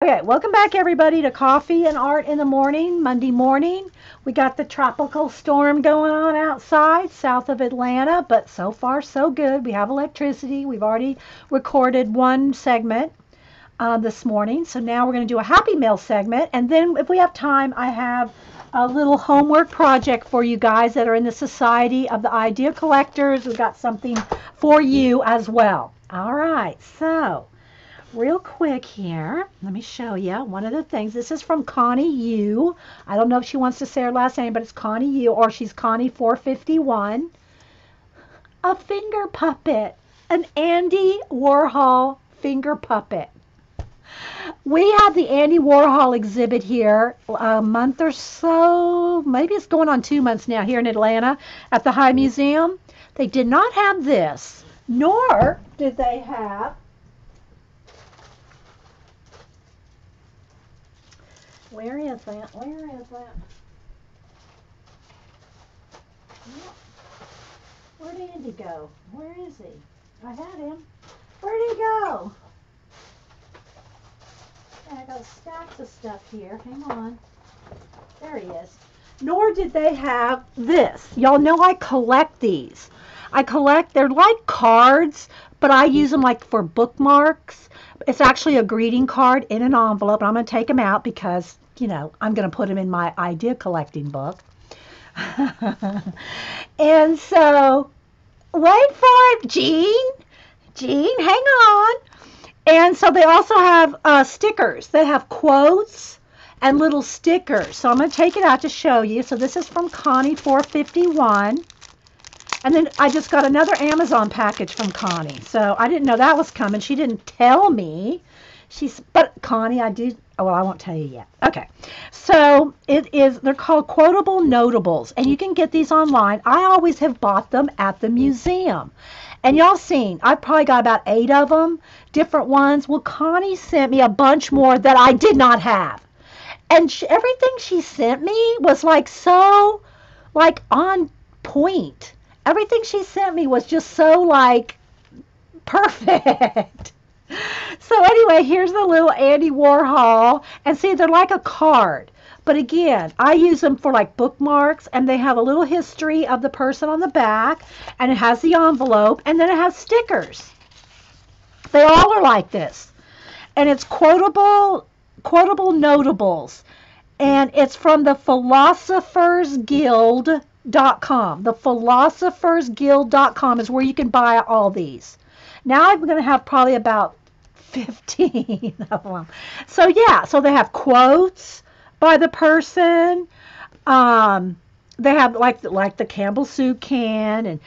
Okay, welcome back everybody to Coffee and Art in the Morning, Monday morning. We got the tropical storm going on outside south of Atlanta, but so far so good. We have electricity. We've already recorded one segment this morning, so now we're going to do a Happy Mail segment, and then if we have time, I have a little homework project for you guys that are in the Society of the Idea Collectors. We've got something for you as well. All right, so real quick here, let me show you one of the things. This is from Connie U. I don't know if she wants to say her last name, but it's Connie U, or she's Connie 451. A finger puppet, an Andy Warhol finger puppet. We had the Andy Warhol exhibit here a month or so, maybe it's going on 2 months now, here in Atlanta at the High Museum. They did not have this, nor did they have. Where is that? Where is that? Where'd Andy go? Where is he? I had him. Where'd he go? I got stacks of stuff here. Hang on. There he is. Nor did they have this. Y'all know I collect these. They're like cards, but I use them like for bookmarks. It's actually a greeting card in an envelope. I'm going to take them out because, I'm going to put them in my idea collecting book. And so, wait for it, Jean. Jean, hang on. And so they also have stickers that have quotes and little stickers. So I'm going to take it out to show you. So this is from Connie 451. And then I just got another Amazon package from Connie. So I didn't know that was coming. She didn't tell me. But Connie, I do. Oh, well, I won't tell you yet. Okay. So they're called quotable notables. And you can get these online. I always have bought them at the museum. And y'all seen, I probably got about 8 of them, different ones. Well, Connie sent me a bunch more that I did not have. And everything she sent me was like on point. Everything she sent me was just so perfect. So anyway, here's the little Andy Warhol. And see, they're like a card. But again, I use them for like bookmarks, and they have a little history of the person on the back, and it has the envelope, and then it has stickers. They all are like this. And it's quotable notables. And it's from the philosophersguild.com. The philosophersguild.com is where you can buy all these. Now I'm going to have probably about 15 of them. So yeah, so they have quotes by the person. They have like the Campbell soup can, and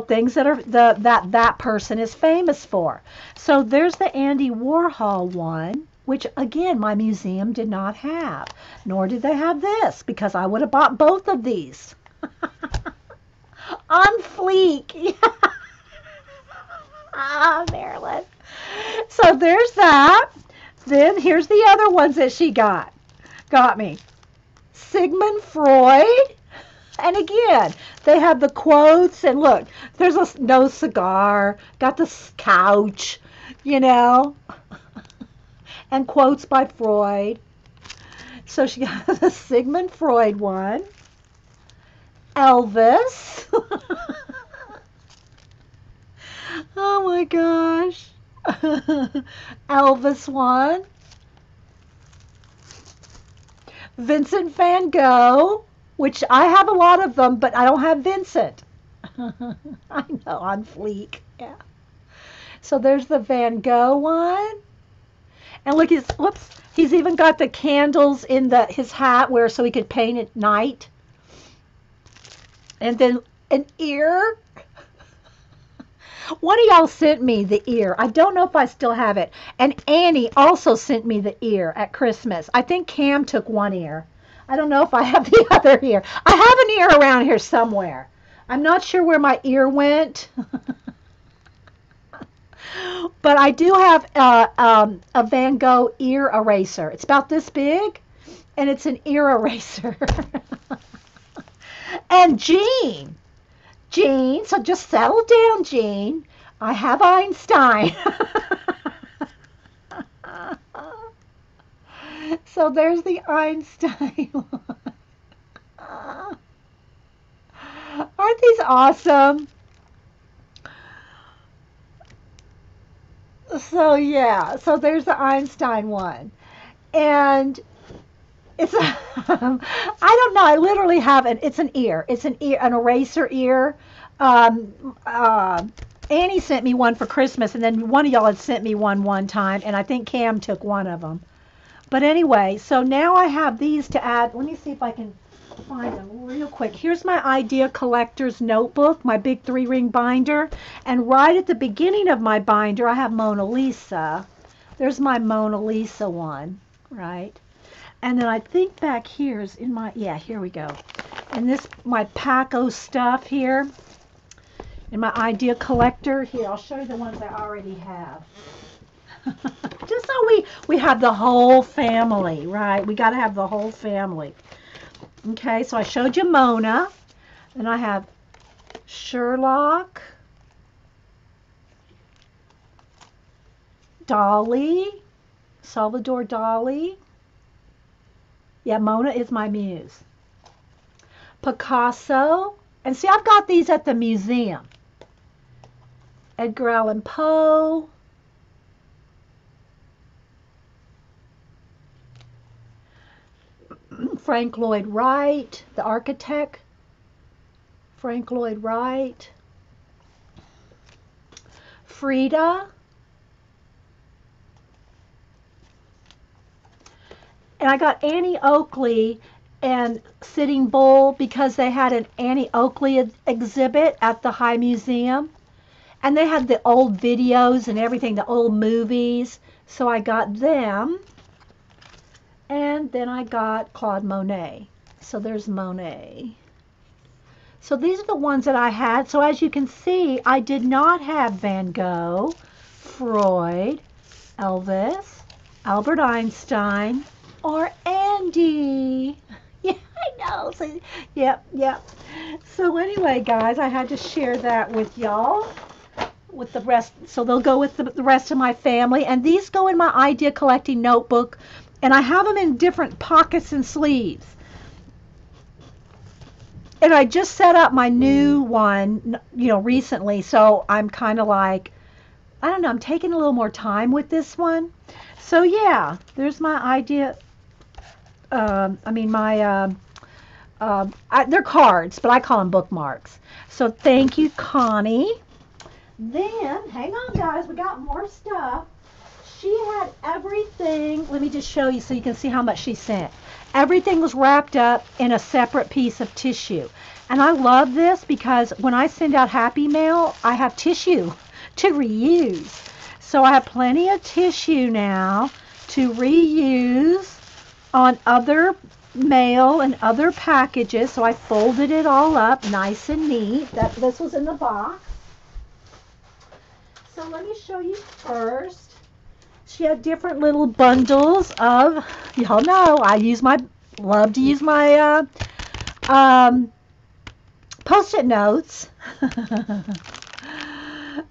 things that are that person is famous for. So there's the Andy Warhol one, which again my museum did not have, nor did they have this, because I would have bought both of these. On fleek. Ah, Marilyn. So there's that. Then here's the other ones that she got me. Sigmund Freud. And again, they have the quotes, and look, there's no cigar, got this couch, and quotes by Freud. So she got the Sigmund Freud one. Elvis. Oh my gosh. Elvis one. Vincent van Gogh, which I have a lot of them, but I don't have Vincent. I know, on fleek. Yeah. So there's the Van Gogh one. And look, he's even got the candles in his hat so he could paint at night. And then an ear. One of y'all sent me the ear. I don't know if I still have it. And Annie also sent me the ear at Christmas. I think Cam took one ear. I don't know if I have the other ear. I have an ear around here somewhere. I'm not sure where my ear went. But I do have a Van Gogh ear eraser. It's about this big, and it's an ear eraser. And Jean, so just settle down, Jean. I have Einstein. So there's the Einstein one. Aren't these awesome? So yeah, so there's the Einstein one. And it's I don't know. I literally have an. It's an ear. It's an ear, an eraser ear. Um, uh, Annie sent me one for Christmas, and then one of y'all had sent me one time, and I think Cam took one of them. But anyway, so now I have these to add. Let me see if I can find them real quick. Here's my Idea Collector's notebook, my big 3-ring binder, and right at the beginning of my binder, I have Mona Lisa. There's my Mona Lisa one, right? And then I think back here is in my, yeah, here we go. And this, my Paco stuff here, in my Idea Collector. Here, I'll show you the ones I already have. Just so we have the whole family, right? We got to have the whole family. Okay, so I showed you Mona. And I have Sherlock, Dali, Salvador Dali. Yeah, Mona is my muse. Picasso. And see, I've got these at the museum. Edgar Allan Poe. Frank Lloyd Wright, the architect. Frank Lloyd Wright. Frida. And I got Annie Oakley and Sitting Bull because they had an Annie Oakley exhibit at the High Museum. And they had the old videos and everything, the old movies. So I got them. And then I got Claude Monet. So there's Monet. So these are the ones that I had. So as you can see, I did not have Van Gogh, Freud, Elvis, Albert Einstein, or Andy. Yeah, I know. So, yep. So anyway, guys, I had to share that with y'all. With the rest, so they'll go with the rest of my family. And these go in my idea collecting notebook. And I have them in different pockets and sleeves. And I just set up my new one, recently. So I'm kind of like, I don't know, I'm taking a little more time with this one. So yeah, there's my idea. They're cards, but I call them bookmarks. So thank you, Connie. Then, hang on, guys, we got more stuff. She had everything. Let me just show you so you can see how much she sent. Everything was wrapped up in a separate piece of tissue. And I love this because when I send out Happy Mail, I have tissue to reuse. So I have plenty of tissue now to reuse on other mail and other packages. So I folded it all up nice and neat. This was in the box. So let me show you first. She had different little bundles of, y'all know, love to use my Post-it notes.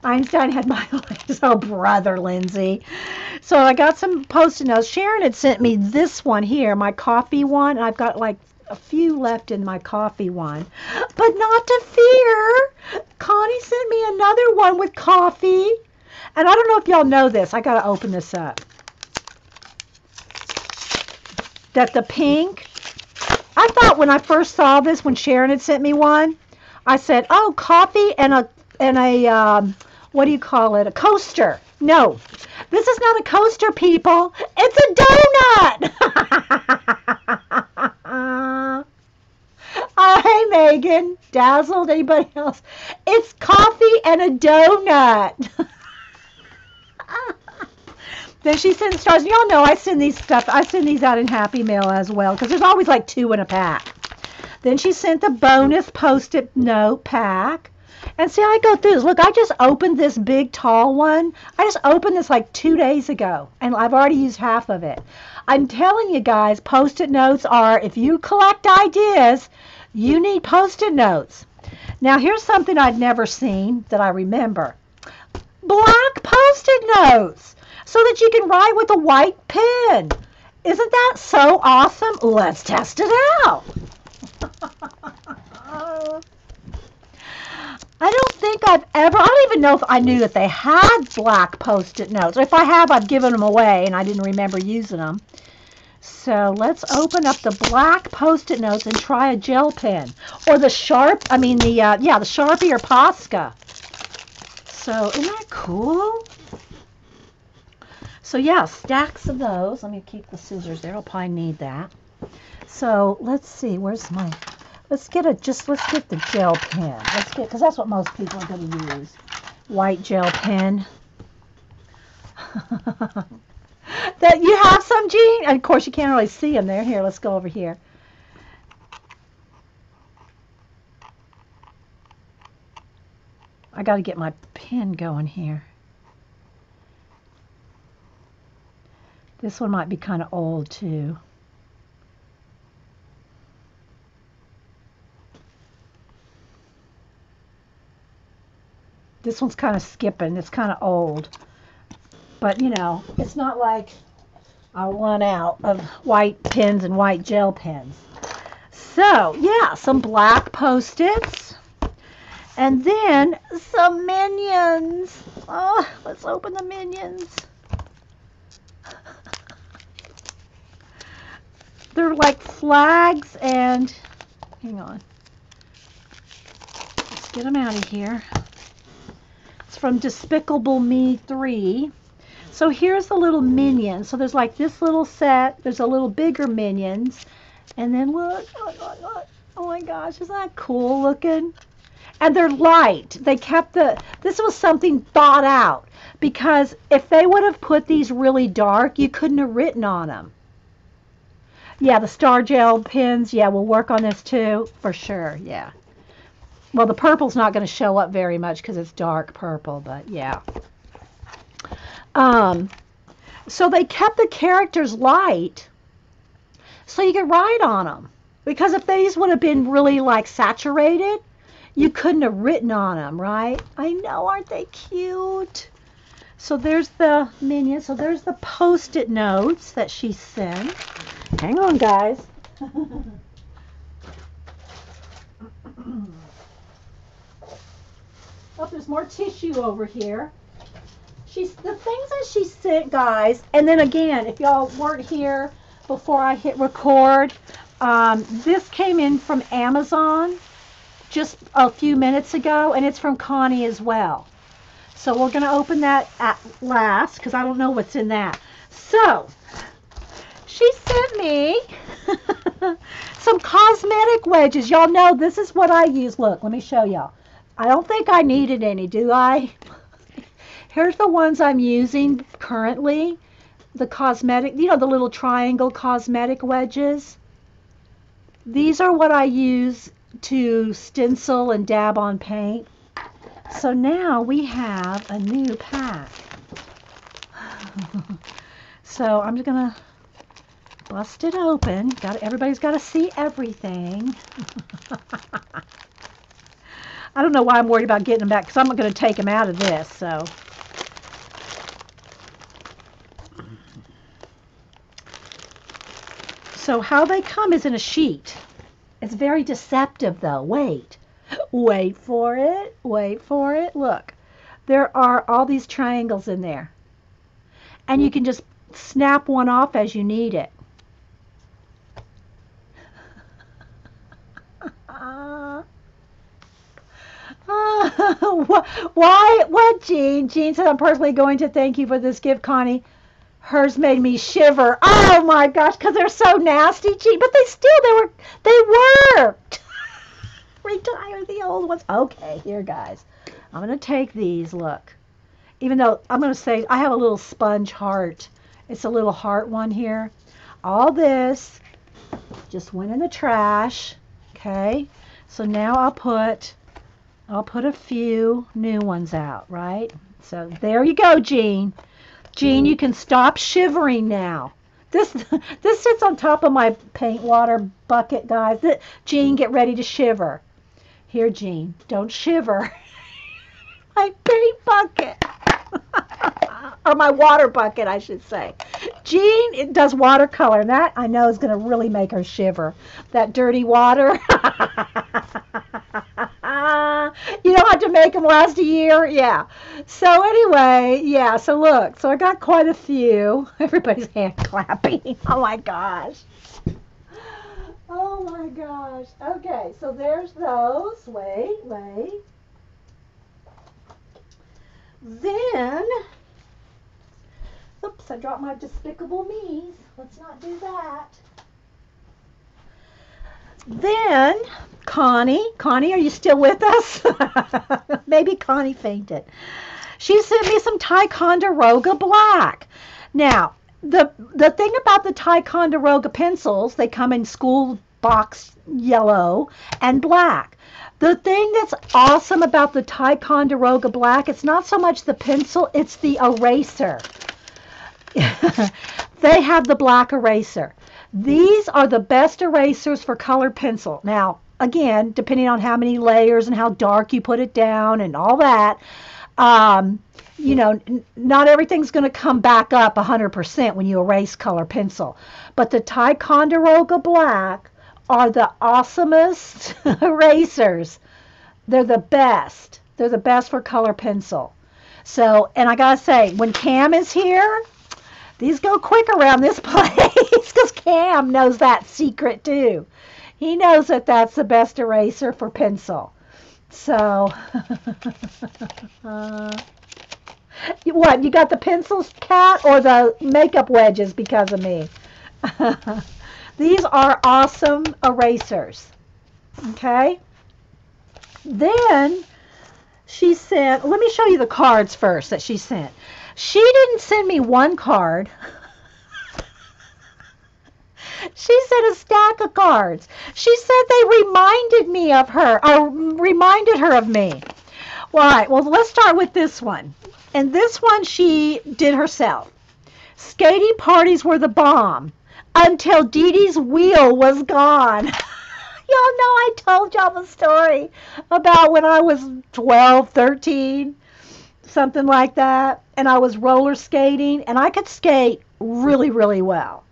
Einstein had my legs. Oh, brother, Lindsay. So I got some Post-it notes. Sharon had sent me this one here, my coffee one. And I've got like a few left in my coffee one. But not to fear. Connie sent me another one with coffee. And I don't know if y'all know this. I got to open this up. That the pink. I thought when I first saw this, when Sharon had sent me one, I said, oh, coffee and a what do you call it? A coaster. No, this is not a coaster, people. It's a donut. Hey, Megan. Dazzled? Anybody else? It's coffee and a donut. Then she sends stars. Y'all know I send these out in Happy Mail as well because there's always like 2 in a pack. Then she sent the bonus Post-it note pack. And see, I go through this. Look, I just opened this big tall one. I just opened this like 2 days ago, and I've already used half of it. I'm telling you guys, Post-it notes are, if you collect ideas, you need Post-it notes. Now, here's something I'd never seen that I remember. Black Post-it notes, so that you can write with a white pen. Isn't that so awesome? Let's test it out. I don't think I don't even know if I knew that they had black Post-it notes. Or if I have, I've given them away and I didn't remember using them. So let's open up the black Post-it notes and try a gel pen. Or the the Sharpie or Posca. So isn't that cool? So yeah, stacks of those. Let me keep the scissors there. I'll probably need that. So let's see, let's get the gel pen. Because that's what most people are going to use. White gel pen. That you have some, Jean? And of course, you can't really see them there. Here, let's go over here. I got to get my pen going here. This one might be kind of old, too. This one's kind of skipping. It's kind of old. But, you know, it's not like I'll run out of white pens and white gel pens. So, yeah, some black Post-its. And then some Minions. Oh, let's open the Minions. They're like flags and... Hang on. Let's get them out of here. It's from Despicable Me 3. So here's the little Minions. So there's like this little set. There's a little bigger Minions. And then look. Oh my gosh, isn't that cool looking? And they're light. They kept this was something thought out. Because if they would have put these really dark, you couldn't have written on them. Yeah, the Star Gel pens, yeah, we'll work on this too, for sure, yeah. Well, the purple's not going to show up very much because it's dark purple, but yeah. So they kept the characters light so you could write on them. Because if these would have been really, like, saturated, you couldn't have written on them, right? I know, aren't they cute? So there's the Minions. So there's the Post-it notes that she sent. Hang on, guys. Oh, there's more tissue over here. The things that she sent, guys, and then again, if y'all weren't here before I hit record, this came in from Amazon just a few minutes ago, and it's from Connie as well. So we're going to open that at last, because I don't know what's in that. So, she sent me some cosmetic wedges. Y'all know this is what I use. Look, let me show y'all. I don't think I needed any, do I? Here's the ones I'm using currently. The cosmetic, you know, the little triangle cosmetic wedges. These are what I use to stencil and dab on paint. So now we have a new pack. So I'm just going to bust it open. Everybody's got to see everything. I don't know why I'm worried about getting them back, because I'm not going to take them out of this. So how they come is in a sheet. It's very deceptive, though. Wait for it. Wait for it. Look, there are all these triangles in there. And you can just snap one off as you need it. Why? What, Jean? Jean said, I'm personally going to thank you for this gift, Connie. Hers made me shiver. Oh my gosh, because they're so nasty, Jean. But they worked. Retire the old ones. Okay, here, guys. I'm going to take these, look. Even though I'm going to say I have a little sponge heart. It's a little heart one here. All this just went in the trash. Okay. So now I'll put a few new ones out, right? So there you go, Jean. Jean, you can stop shivering now. This sits on top of my paint water bucket, guys. Jean, get ready to shiver. Here, Jean, don't shiver. My paint bucket. or my water bucket, I should say. Jean it does watercolor, and that I know is going to really make her shiver. That dirty water. You don't have to make them last a year. Yeah. So anyway, yeah. So look. So I got quite a few. Everybody's hand clapping. Oh my gosh. Oh my gosh. Okay. So there's those. Wait. Then, oops, I dropped my Despicable Me's. Let's not do that. Then, Connie, are you still with us? Maybe Connie fainted. She sent me some Ticonderoga Black. Now, the thing about the Ticonderoga pencils, they come in school box yellow and black. The thing that's awesome about the Ticonderoga Black, it's not so much the pencil, it's the eraser. They have the black eraser. These are the best erasers for colored pencil. Now, again, depending on how many layers and how dark you put it down and all that, you know, not everything's going to come back up 100% when you erase color pencil. But the Ticonderoga Black are the awesomest erasers. They're the best. They're the best for color pencil. So, and I got to say, when Cam is here, these go quick around this place because Cam knows that secret too. He knows that that's the best eraser for pencil. So, what, you got the pencils, Cat, or the makeup wedges because of me? These are awesome erasers. Okay? Then she sent, let me show you the cards first that she sent. She didn't send me one card. She sent a stack of cards. She said they reminded me of her, or reminded her of me. Well, all right, well, let's start with this one. And this one she did herself. Skating parties were the bomb until Dee Dee's wheel was gone. Y'all know I told y'all the story about when I was 12, 13, something like that, and I was roller skating, and I could skate really, really well.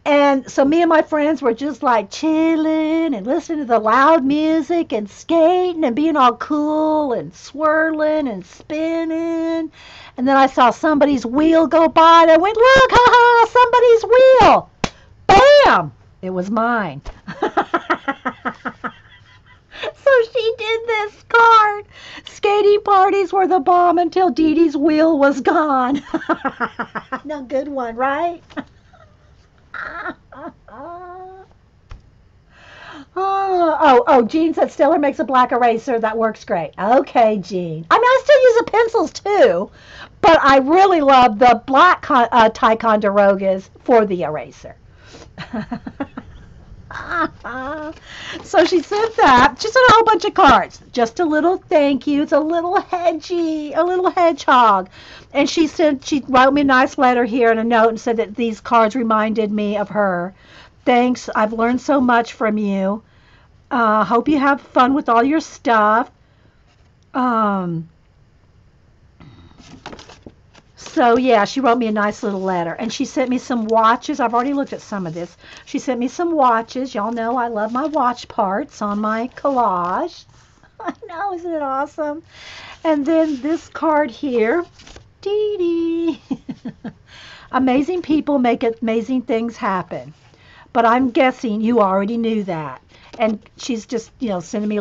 And so me and my friends were just like chilling and listening to the loud music and skating and being all cool and swirling and spinning. And then I saw somebody's wheel go by and I went, look, ha-ha, somebody's wheel. Bam! It was mine. So she did this card. Skating parties were the bomb until Dee Dee's wheel was gone. No good one, right? Jean said Stiller makes a black eraser that works great. Okay, Jean. I mean, I still use the pencils too, but I really love the black Ticonderogas for the eraser. So she sent that. She sent a whole bunch of cards. Just a little thank you. It's a little hedgehog. And she wrote me a nice letter here and a note and said that these cards reminded me of her. Thanks. I've learned so much from you. Hope you have fun with all your stuff. So, yeah, she wrote me a nice little letter. And she sent me some watches. I've already looked at some of this. She sent me some watches. Y'all know I love my watch parts on my collage. I know, isn't it awesome? And then this card here. Dee Dee. Amazing people make amazing things happen. But I'm guessing you already knew that. And she's just, sending me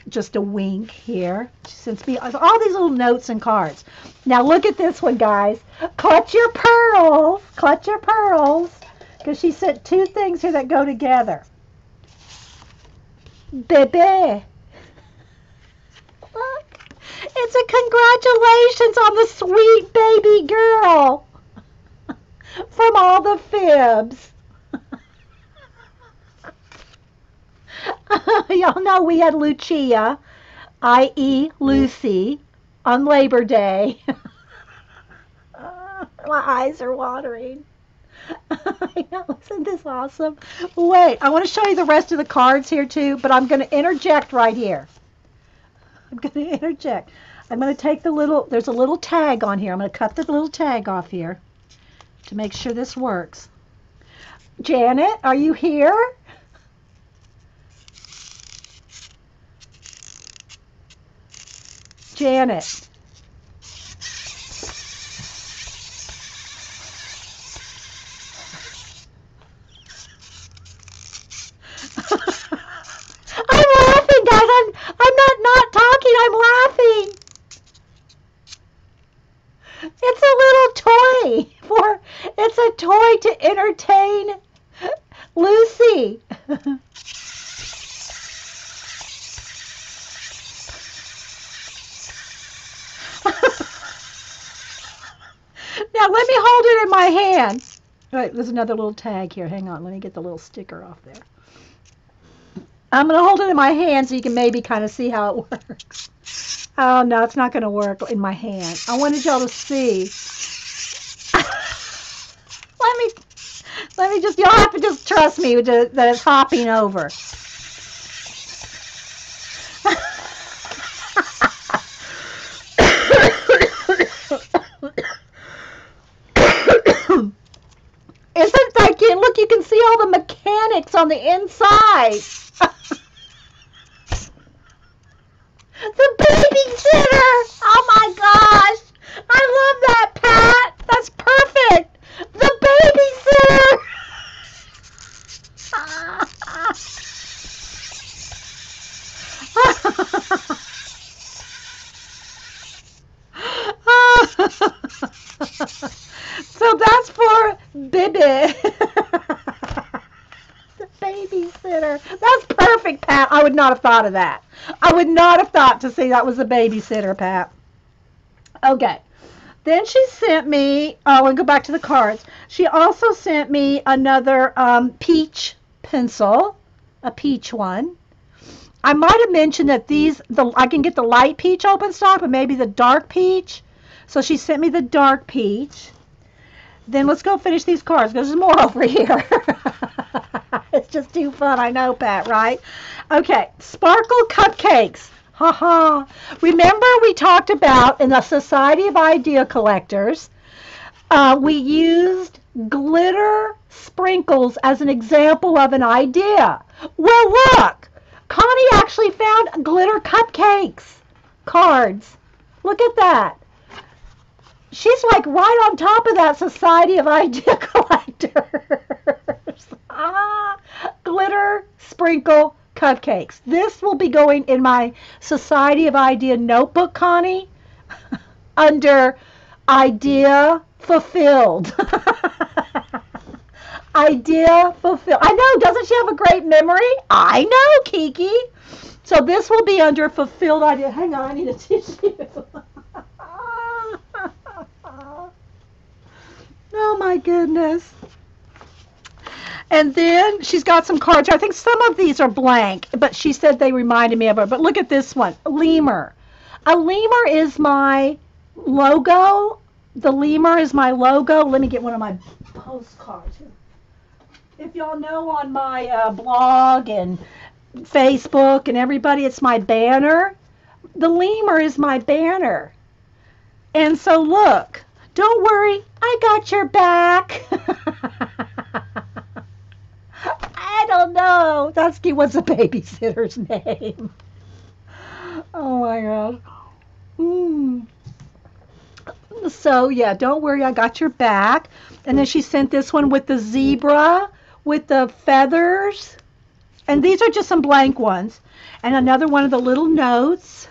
just a wink here. She sends me all these little notes and cards. Now look at this one, guys. Clutch your pearls. Clutch your pearls. Because she sent two things here that go together. Bebe. Look. It's a congratulations on the sweet baby girl. From all the fibs. Y'all know we had Lucia, i.e. Lucy, on Labor Day. My eyes are watering. I know, isn't this awesome? Wait, I want to show you the rest of the cards here too, but I'm going to interject right here. I'm going to interject. I'm going to take the little, there's a little tag on here. I'm going to cut the little tag off here to make sure this works. Janet, are you here? Janet. I'm laughing, guys. I'm not talking. I'm laughing. It's a little toy it's a toy to entertain Lucy. Now let me hold it in my hand. All right, there's another little tag here. Hang on, let me get the little sticker off there. I'm going to hold it in my hand so you can maybe kind of see how it works. Oh, no, it's not going to work in my hand. I wanted y'all to see. Let me just, y'all have to just trust me that it's hopping over. Isn't that cute? Look, you can see all the mechanics on the inside. The babysitter! Oh my gosh! I love that, Pat! That's perfect! The babysitter! So that's for Bibi. The babysitter. That's perfect, Pat. I would not have thought of that. I would not have thought to say that was a babysitter, Pat. Okay. Then she sent me, oh, and go back to the cards. She also sent me another peach pencil, a peach one. I might have mentioned that I can get the light peach open stock, but maybe the dark peach. So she sent me the dark peach. Then let's go finish these cards because there's more over here. It's just too fun, I know, Pat, right? Okay, sparkle cupcakes. Haha. Remember we talked about in the Society of Idea Collectors, we used glitter sprinkles as an example of an idea. Well, look, Connie actually found glitter cupcakes cards. Look at that. She's like right on top of that Society of Idea Collectors. Glitter sprinkle cupcakes. This will be going in my Society of Idea notebook, Connie, under Idea Fulfilled. Idea Fulfilled. I know, doesn't she have a great memory? I know, Kiki. So this will be under Fulfilled Idea. Hang on, I need a tissue. Oh my goodness. And then she's got some cards. I think some of these are blank, but she said they reminded me of her. But look at this one, lemur. A lemur is my logo. The lemur is my logo. Let me get one of my postcards. If y'all know on my blog and Facebook and everybody, it's my banner. The lemur is my banner. And so look, don't worry, I got your back. I don't know. That's what's the babysitter's name. Oh my gosh. So yeah, don't worry, I got your back. And then she sent this one with the zebra, with the feathers. And these are just some blank ones. And another one of the little notes.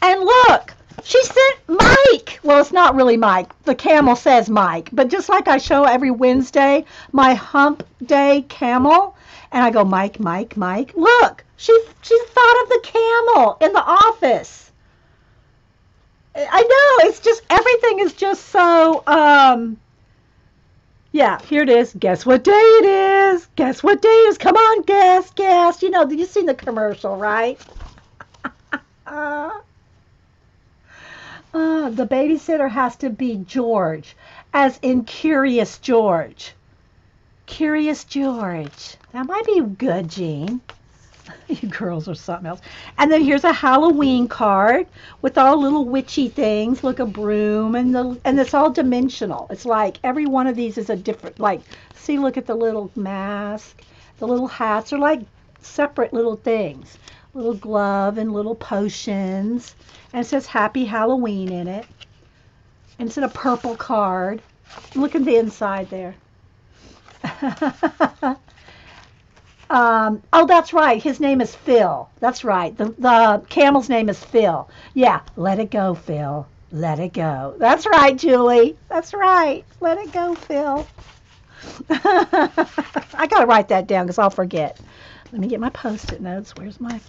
And look, she sent Mike. Well, it's not really Mike. The camel says Mike. But just like I show every Wednesday, my hump day camel. And I go, Mike, Mike, Mike. Look, she thought of the camel in the office. I know, it's just, everything is just so, yeah, here it is. Guess what day it is? Guess what day it is? Come on, guess, guess. You know, you've seen the commercial, right? The babysitter has to be George, as in Curious George. Curious George. That might be good, Jean. You girls are something else. And then here's a Halloween card with all little witchy things. Look, a broom, and it's all dimensional. It's like every one of these is a different. Like, see, look at the little mask, the little hats are like separate little things. Little glove and little potions, and it says Happy Halloween in it. And it's in a purple card. Look at the inside there. Oh, that's right. His name is Phil. That's right. The camel's name is Phil. Yeah, let it go, Phil. Let it go. That's right, Julie. That's right. Let it go, Phil. I got to write that down because I'll forget. Let me get my Post-it notes. Where's my...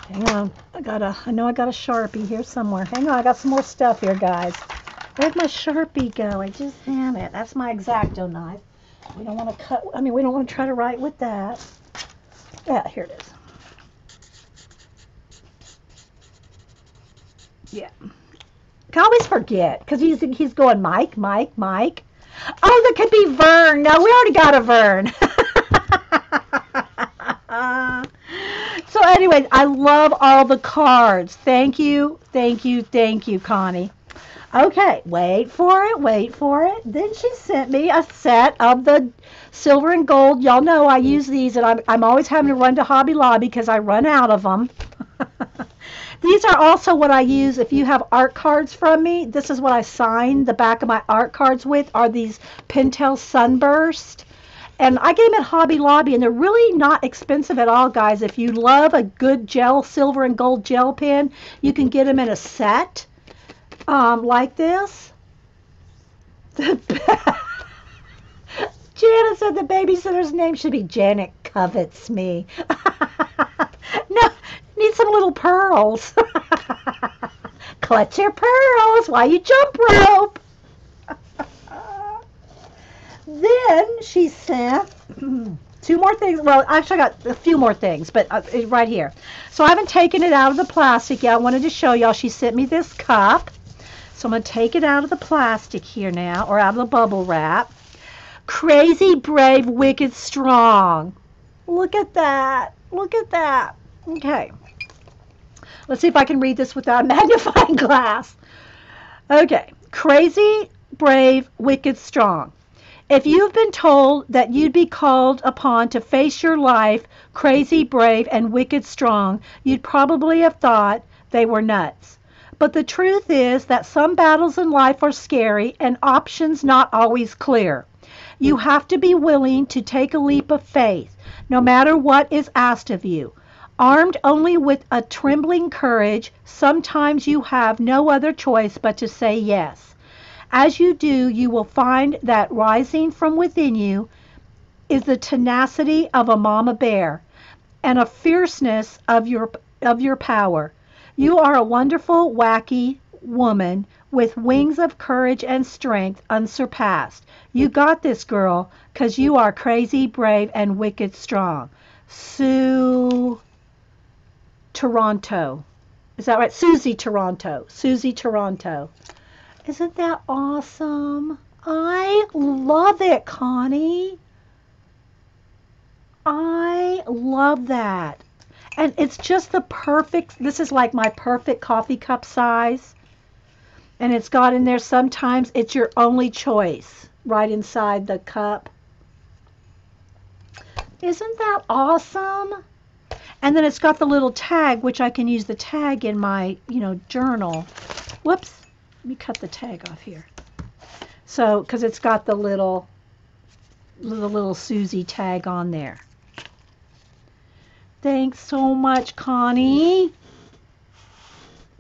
Hang on. I know I got a Sharpie here somewhere. Hang on. I got some more stuff here, guys. Where'd my Sharpie go? I just had it. That's my X-Acto knife. We don't want to cut, we don't want to try to write with that. Yeah, here it is. Yeah. I always forget because he's going Mike, Mike, Mike. Oh, there could be Vern. No, we already got a Vern. So anyways, I love all the cards. Thank you, thank you, thank you, Connie. Okay, wait for it, wait for it. Then she sent me a set of the silver and gold. Y'all know I use these, and I'm always having to run to Hobby Lobby because I run out of them. These are also what I use if you have art cards from me. This is what I sign the back of my art cards with, are these Pentel Sunburst. And I get them at Hobby Lobby, and they're really not expensive at all, guys. If you love a good gel, silver and gold gel pen, you can get them in a set. Like this. Janet said the babysitter's name should be Janet Covets Me. No, need some little pearls. Clutch your pearls while you jump rope. Then she sent two more things. Well, actually, I got a few more things, but right here. So I haven't taken it out of the plastic yet. I wanted to show y'all. She sent me this cup. So I'm going to take it out of the plastic here now, or out of the bubble wrap. Crazy, brave, wicked, strong. Look at that. Look at that. Okay. Let's see if I can read this without a magnifying glass. Okay. Crazy, brave, wicked, strong. If you've been told that you'd be called upon to face your life crazy, brave, and wicked strong, you'd probably have thought they were nuts. But the truth is that some battles in life are scary and options not always clear. You have to be willing to take a leap of faith, no matter what is asked of you. Armed only with a trembling courage, sometimes you have no other choice but to say yes. As you do, you will find that rising from within you is the tenacity of a mama bear and a fierceness of your power. You are a wonderful, wacky woman with wings of courage and strength unsurpassed. You got this, girl, 'cause you are crazy, brave, and wicked strong. Sue Toronto. Is that right? Susie Toronto. Susie Toronto. Isn't that awesome? I love it, Connie. I love that. And it's just the perfect, this is like my perfect coffee cup size. And it's got in there, sometimes it's your only choice right inside the cup. Isn't that awesome? And then it's got the little tag, which I can use the tag in my, journal. Whoops. Let me cut the tag off here. So, because it's got the little Susie tag on there. Thanks so much, Connie.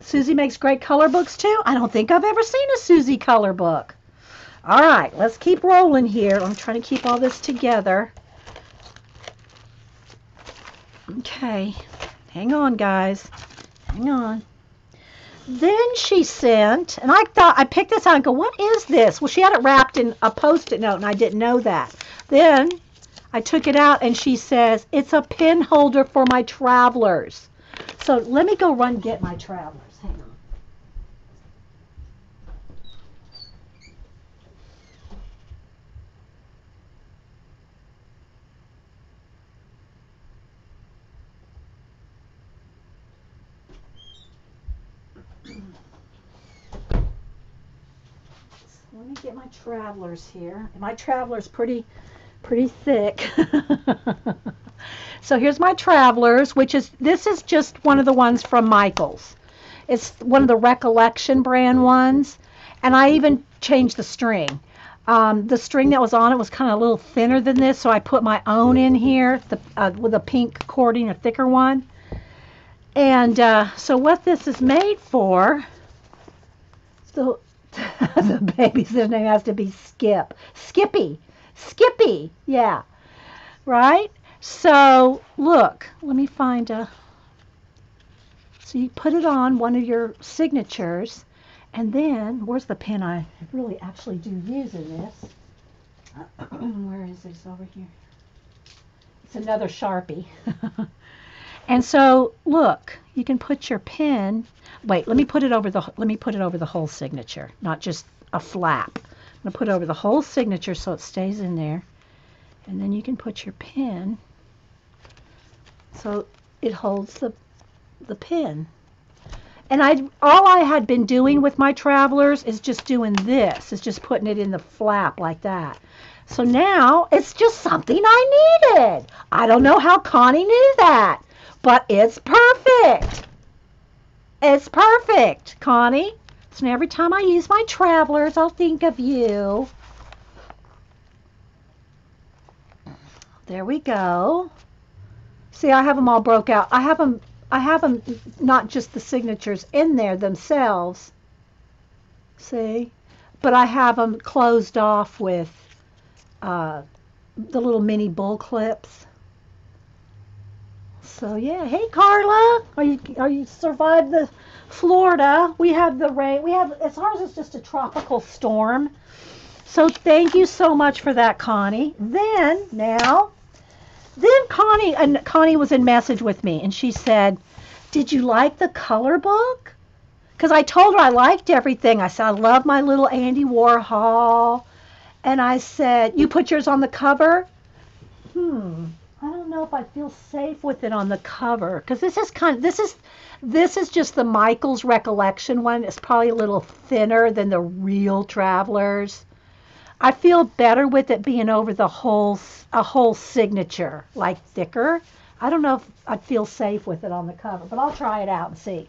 Susie makes great color books too. I don't think I've ever seen a Susie color book. All right, let's keep rolling here. I'm trying to keep all this together. Okay, hang on, guys. Hang on. Then she sent, and I picked this out and go, what is this? Well, she had it wrapped in a Post-it note, and I didn't know that. Then I took it out, and she says, it's a pen holder for my travelers. So let me go run get my travelers. Hang on. let me get my travelers here. My traveler's pretty thick. So here's my travelers, this is just one of the ones from Michael's. It's one of the Recollection brand ones, and I even changed the string. The string that was on it was kind of a little thinner than this, so I put my own in here with a pink cording, a thicker one. And so what this is made for, so the baby's name has to be Skip. Skippy, yeah, right? So look, let me find so you put it on one of your signatures, and then, where's the pen I really actually do use in this? Where is this over here? It's another Sharpie. And so, look, you can put your pen. Wait, let me put it over the whole signature, not just a flap. I'm gonna put it over the whole signature so it stays in there, and then you can put your pen so it holds the pen. And all I had been doing with my travelers is just doing this, is just putting it in the flap like that. So now it's just something I needed. I don't know how Connie knew that, but it's perfect. It's perfect, Connie. So now every time I use my travelers, I'll think of you. There we go. See, I have them all broke out. I have them not just the signatures in there themselves, see, but I have them closed off with the little mini bull clips. So yeah, hey Carla, are you survived the Florida? We have the rain. As ours is just a tropical storm. So thank you so much for that, Connie. Then Connie was in message with me, and she said, "Did you like the color book?" Because I told her I liked everything. I said I love my little Andy Warhol, and I said, "You put yours on the cover?" I don't know if I feel safe with it on the cover, because this is just the Michael's Recollection one. It's probably a little thinner than the real Travelers. I feel better with it being over a whole signature, like thicker. I don't know if I'd feel safe with it on the cover, but I'll try it out and see.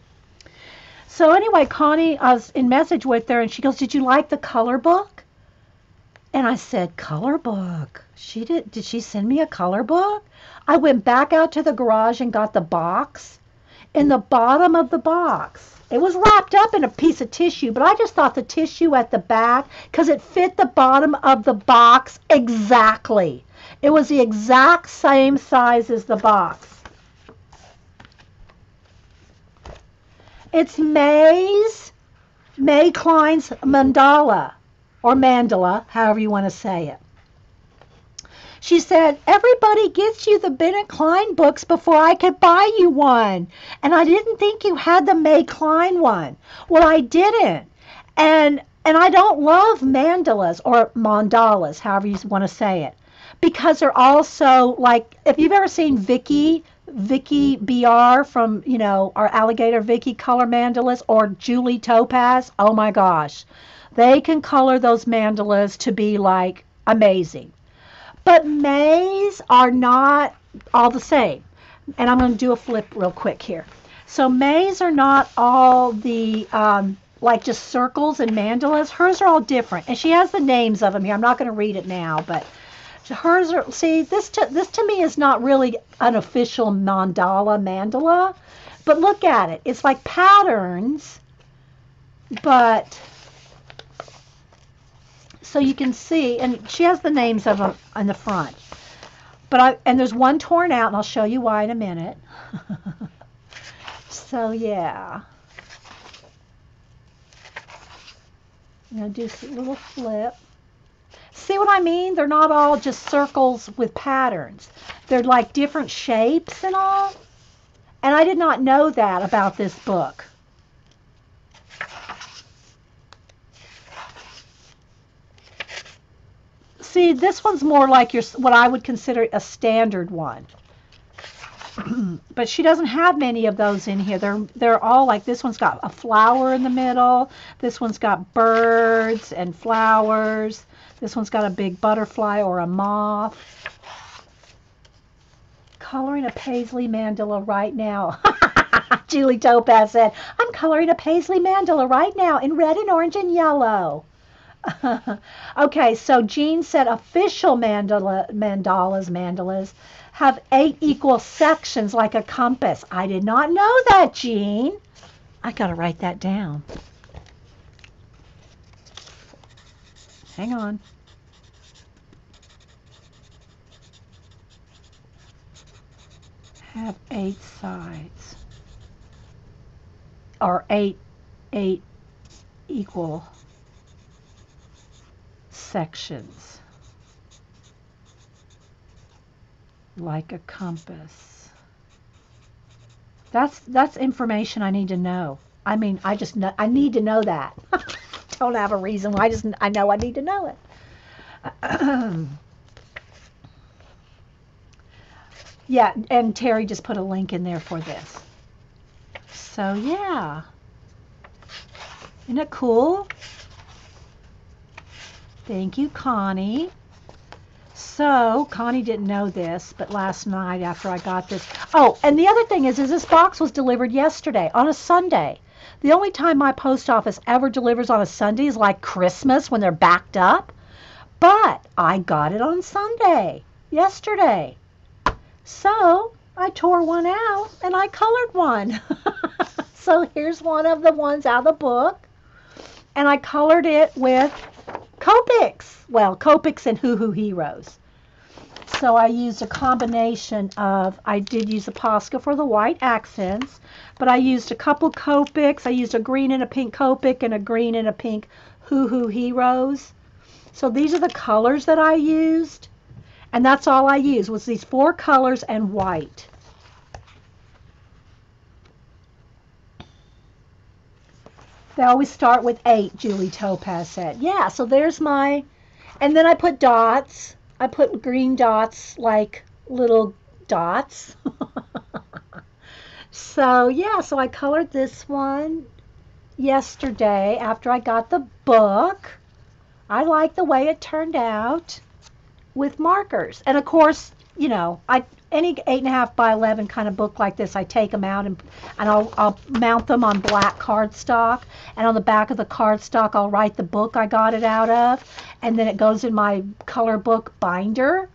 So anyway, Connie, I was in message with her, and she goes, "Did you like the color book?" And I said, "Color book? Did she send me a color book?" I went back out to the garage and got the box. In the bottom of the box, it was wrapped up in a piece of tissue, but I just thought the tissue at the back, because it fit the bottom of the box exactly. It was the exact same size as the box. It's May Klein's mandala, or mandala, however you want to say it. She said, "Everybody gets you the Bennett Klein books before I could buy you one. And I didn't think you had the May Klein one." Well, I didn't. And I don't love mandalas or mandalas, however you want to say it, because they're also like, if you've ever seen Vicky BR from, our Alligator Vicky color mandalas, or Julie Topaz, oh my gosh, they can color those mandalas to be like amazing. But Mays are not all the same. And I'm going to do a flip real quick here. So Mays are not all the, like just circles and mandalas. Hers are all different. And she has the names of them here. I'm not going to read it now, but hers are, see, this to me is not really an official mandala. But look at it. It's like patterns, but... So you can see, and she has the names of them on the front. And there's one torn out, and I'll show you why in a minute. So yeah. I'm going to do a little flip. See what I mean? They're not all just circles with patterns. They're like different shapes and all. And I did not know that about this book. See, this one's more like what I would consider a standard one. But she doesn't have many of those in here. They're all like, this one's got a flower in the middle. This one's got birds and flowers. This one's got a big butterfly or a moth. Coloring a paisley mandala right now. Julie Topaz said, I'm coloring a paisley mandala right now in red and orange and yellow. Okay, so Jean said official mandalas have 8 equal sections like a compass. I did not know that, Jean. I got to write that down. Hang on. Have 8 sides. Or 8 equal sections. Like a compass. That's information I need to know. I mean, I need to know that. Don't have a reason why. I know I need to know it. Yeah, and Terry just put a link in there for this. So yeah, isn't it cool? Thank you, Connie. So, Connie didn't know this, but last night after I got this... Oh, and the other thing is this box was delivered yesterday on a Sunday. The only time my post office ever delivers on a Sunday is like Christmas when they're backed up. But I got it on Sunday, yesterday. So, I tore one out and I colored one. So, here's one of the ones out of the book. And I colored it with Copics. Well, Copics and Hoo Hoo Heroes. So I used a combination of, I did use a Posca for the white accents, but I used a couple Copics. I used a green and a pink Copic and a green and a pink Hoo Hoo Heroes. So these are the colors that I used. And that's all I used was these 4 colors and white. They always start with 8, Julie Topaz said. Yeah, so there's my, and then I put dots. I put green dots, like little dots. So, yeah, so I colored this one yesterday after I got the book. I like the way it turned out with markers. And, of course, you know, any 8.5 by 11 kind of book like this, I take them out and I'll mount them on black cardstock. And on the back of the cardstock, I'll write the book I got it out of. And then it goes in my color book binder.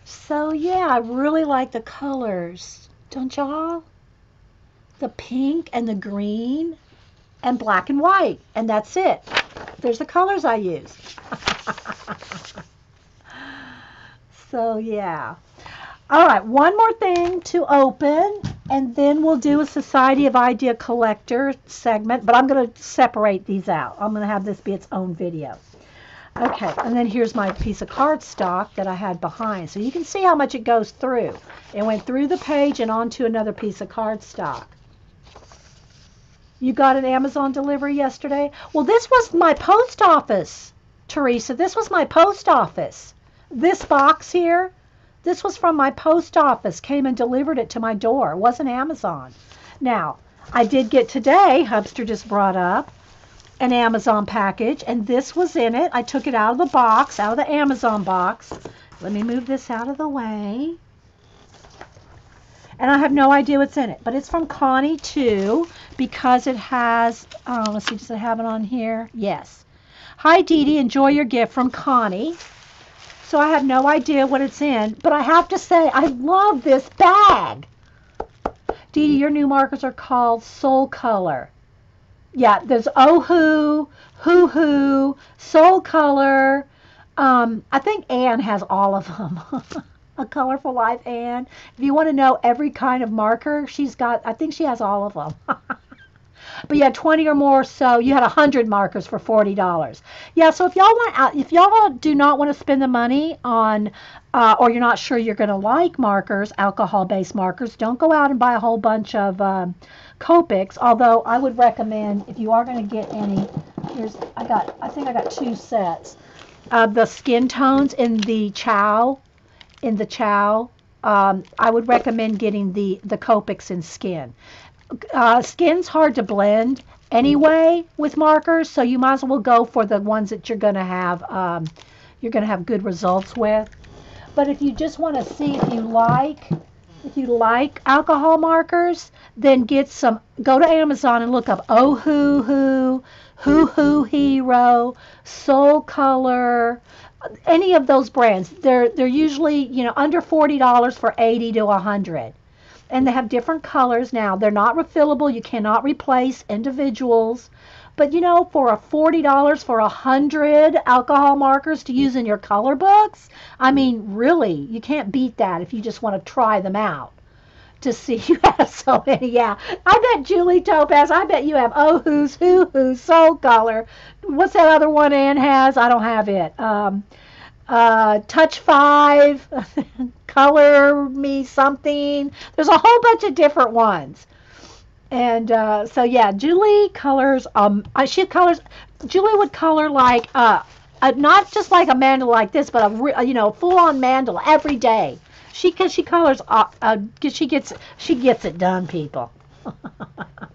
So, yeah, I really like the colors. Don't y'all? The pink and the green and black and white. And that's it. There's the colors I use. So, yeah. All right, one more thing to open, and then we'll do a Society of Idea Collector segment, but I'm going to separate these out. I'm going to have this be its own video. Okay, and then here's my piece of cardstock that I had behind. So you can see how much it goes through. It went through the page and onto another piece of cardstock. You got an Amazon delivery yesterday? Well, this was my post office, Teresa. This was my post office. This box here, this was from my post office. Came and delivered it to my door. It wasn't Amazon. Now, I did get today, Hubster just brought up, an Amazon package, and this was in it. I took it out of the box, out of the Amazon box. Let me move this out of the way. And I have no idea what's in it, but it's from Connie too, because it has, let's see, does it have it on here? Yes. Hi, Dee Dee, enjoy your gift from Connie. So I have no idea what it's in, but I have to say, I love this bag. Dee Dee, your new markers are called Soul Color. Yeah, there's Ohu, Hoo Hoo, Soul Color. I think Anne has all of them. A Colorful Life Anne. If you want to know every kind of marker, she's got, I think she has all of them. But you had 20 or more, so you had 100 markers for $40. Yeah, so if y'all do not want to spend the money on, or you're not sure you're going to like markers, alcohol-based markers, don't go out and buy a whole bunch of Copics. Although I would recommend, if you are going to get any, I think I got 2 sets. The skin tones in the chow I would recommend getting the Copics in Skin. Skin's hard to blend anyway with markers, so you might as well go for the ones that you're gonna have good results with. But if you just want to see if you like alcohol markers, then go to Amazon and look up Oh Hoo Hero, Soul Color, any of those brands. They're usually, under $40 for 80 to 100. And they have different colors now. They're not refillable. You cannot replace individuals. But for a $40 for 100 alcohol markers to use in your color books, I mean, really, you can't beat that if you just want to try them out to see. You have so many. Yeah, I bet Julie Topaz, I bet you have Oh Hoo, Soul Color. What's that other one Ann has? I don't have it. Touch 5, Color Me Something. There's a whole bunch of different ones. And so yeah, Julie colors. Julie would color like not just like a mandala like this, but a full on mandala every day. Cause she colors. She gets it done, people.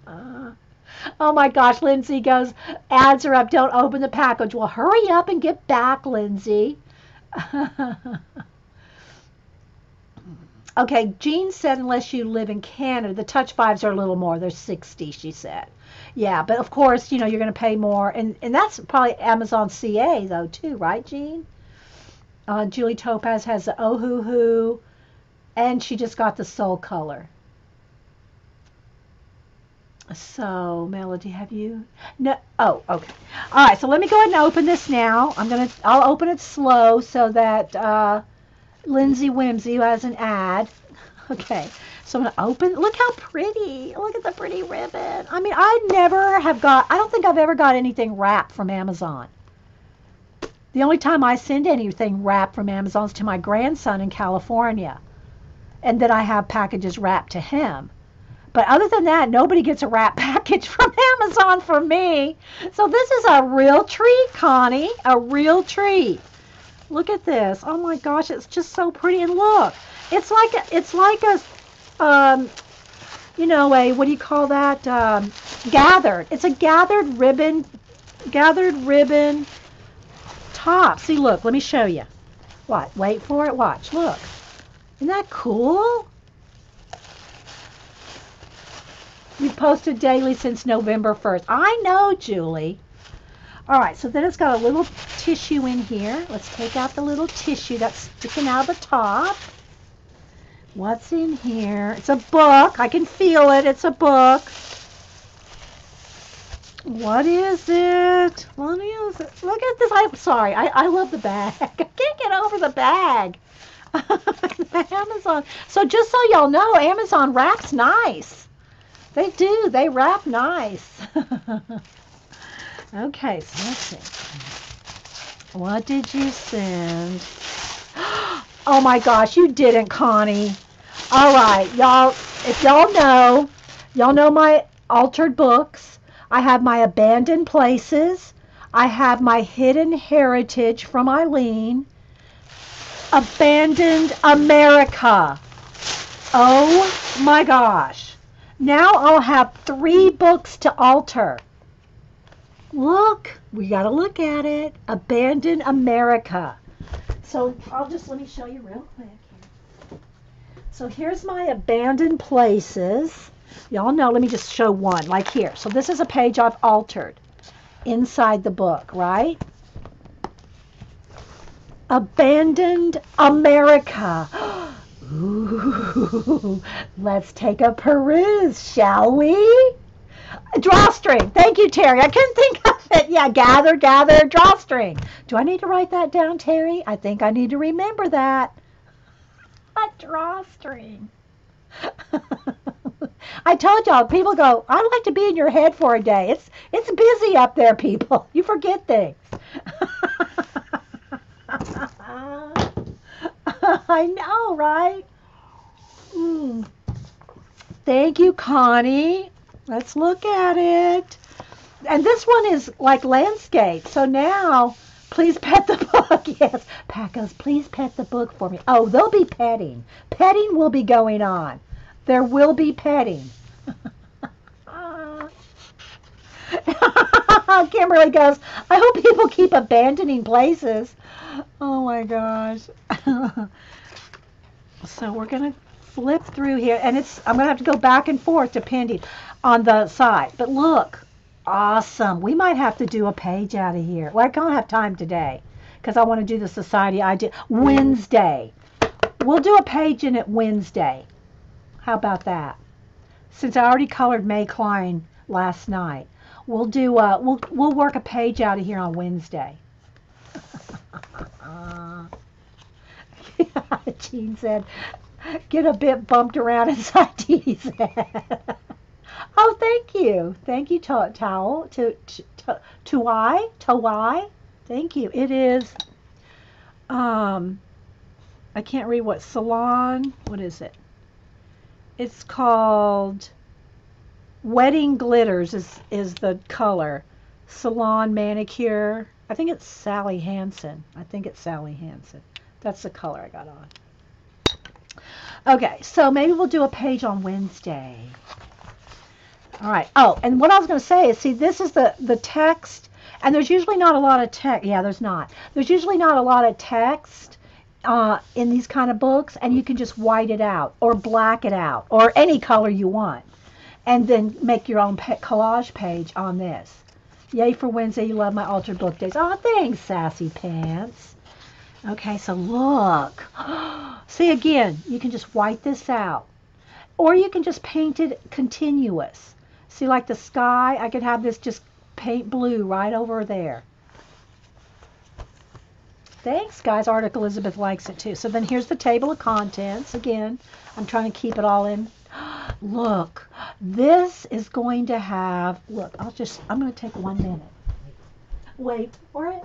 Oh my gosh, Lindsay goes. Ads are up. Don't open the package. Well, hurry up and get back, Lindsay. Okay, Jean said unless you live in Canada, the Touch 5s are a little more. They're 60, she said. Yeah, but of course, you're going to pay more. And that's probably Amazon CA, though, too, right, Jean? Julie Topaz has the Oh Hoo, and she just got the Soul Color. So, Melody, have you? No. Oh, okay. All right, so let me go ahead and open this now. I'll open it slow so that Lindsay Whimsy, who has an ad. Okay, so I'm going to open. Look how pretty. Look at the pretty ribbon. I mean, I don't think I've ever got anything wrapped from Amazon. The only time I send anything wrapped from Amazon is to my grandson in California. And then I have packages wrapped to him. But other than that, nobody gets a wrap package from Amazon for me. So this is a real treat, Connie. A real treat. Look at this. Oh my gosh, it's just so pretty. And look, it's like a what do you call that? Gathered. It's a gathered ribbon top. See, look, let me show you. What? Wait for it. Watch. Look. Isn't that cool? We've posted daily since November 1st. I know, Julie. All right, so then it's got a little tissue in here. Let's take out the little tissue that's sticking out of the top. What's in here? It's a book. I can feel it. It's a book. What is it? What is it? Look at this. I'm sorry. I love the bag. I can't get over the bag. Amazon. So just so y'all know, Amazon wraps nice. They do. They wrap nice. Okay, so let's see. What did you send? Oh my gosh, you didn't, Connie. All right, y'all, if y'all know my altered books. I have my Abandoned Places. I have my Hidden Heritage from Eileen. Abandoned America. Oh my gosh. Now I'll have 3 books to alter. Look, we got to look at it. Abandoned America. So let me show you real quick here. So here's my Abandoned Places. Y'all know, let me just show one, like here. So this is a page I've altered inside the book, right? Abandoned America. Ooh, let's take a peruse, shall we? Drawstring. Thank you, Terry. I couldn't think of it. Yeah, gather, drawstring. Do I need to write that down, Terry? I think I need to remember that. A drawstring. I told y'all, people go, I'd like to be in your head for a day. It's busy up there, people. You forget things. I know, right? Thank you, Connie. Let's look at it. And this one is like landscape. So now Please pet the book. Yes. Pat goes, please pet the book for me. Oh, they'll be petting. Petting will be going on. There will be petting. Kimberly goes, I hope people keep abandoning places. Oh my gosh. So we're going to flip through here, and I'm going to have to go back and forth depending on the side. But look, awesome. We might have to do a page out of here. Well, I don't have time today because I want to do the society idea. Wednesday. We'll do a page in it Wednesday. How about that? Since I already colored May Klein last night, we'll work a page out of here on Wednesday. Jean said, get a bit bumped around inside Dee Dee's head. Oh, thank you. Thank you, Towel. Towai. Thank you. It is, I can't read what salon, what is it? It's called Wedding Glitters is the color. Salon Manicure. I think it's Sally Hansen. That's the color I got on. Okay, so maybe we'll do a page on Wednesday. All right. Oh, and what I was going to say is, see, this is the text, and there's usually not a lot of text. Yeah, there's not. There's usually not a lot of text in these kind of books, and you can just white it out or black it out or any color you want, and then make your own collage page on this. Yay for Wednesday. You love my altered book days. Oh, thanks, Sassy Pants. Okay, so look. See, again, you can just white this out. Or you can just paint it continuous. See, like the sky, I could have this just paint blue right over there. Thanks, guys. Arctic Elizabeth likes it too. So then here's the table of contents. Again, I'm trying to keep it all in. Look, this is going to have, look, I'm going to take 1 minute. Wait for it.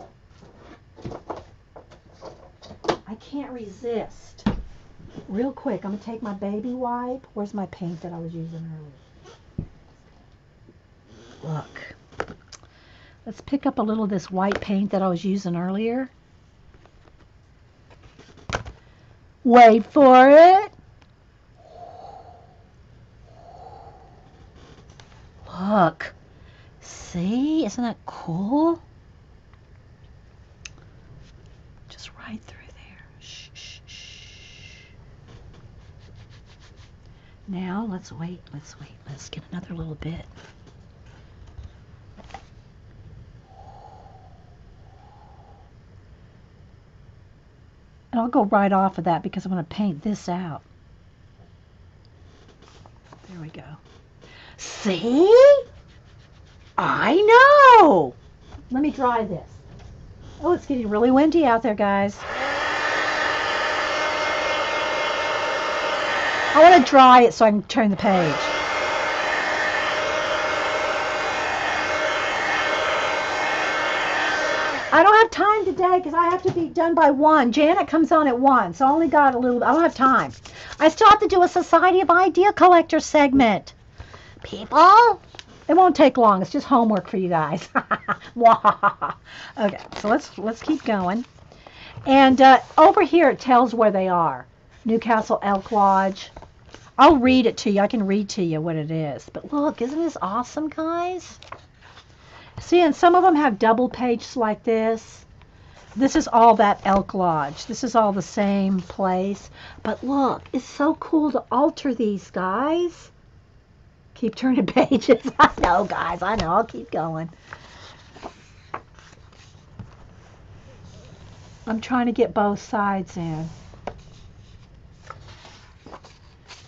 I can't resist. Real quick, I'm going to take my baby wipe. Where's my paint that I was using earlier? Look. Let's pick up a little of this white paint that I was using earlier. Wait for it. Look. See? Isn't that cool? Just right through there. Shh, shh, shh. Now, let's wait. Let's get another little bit. And I'll go right off of that because I'm going to paint this out. There we go. See? I know! Let me dry this. Oh, it's getting really windy out there, guys. I want to dry it so I can turn the page. I don't have time today because I have to be done by 1. Janet comes on at 1, so I only got a little. I don't have time. I still have to do a Society of Idea Collector segment. People, it won't take long. It's just homework for you guys. Okay, so let's keep going. And over here it tells where they are. Newcastle Elk Lodge. I'll read it to you. I can read to you what it is. But look, isn't this awesome, guys? See, and some of them have double pages like this. This is all that Elk Lodge. This is all the same place. But look, it's so cool to alter these, guys. Keep turning pages. I know, guys. I know. I'll keep going. I'm trying to get both sides in.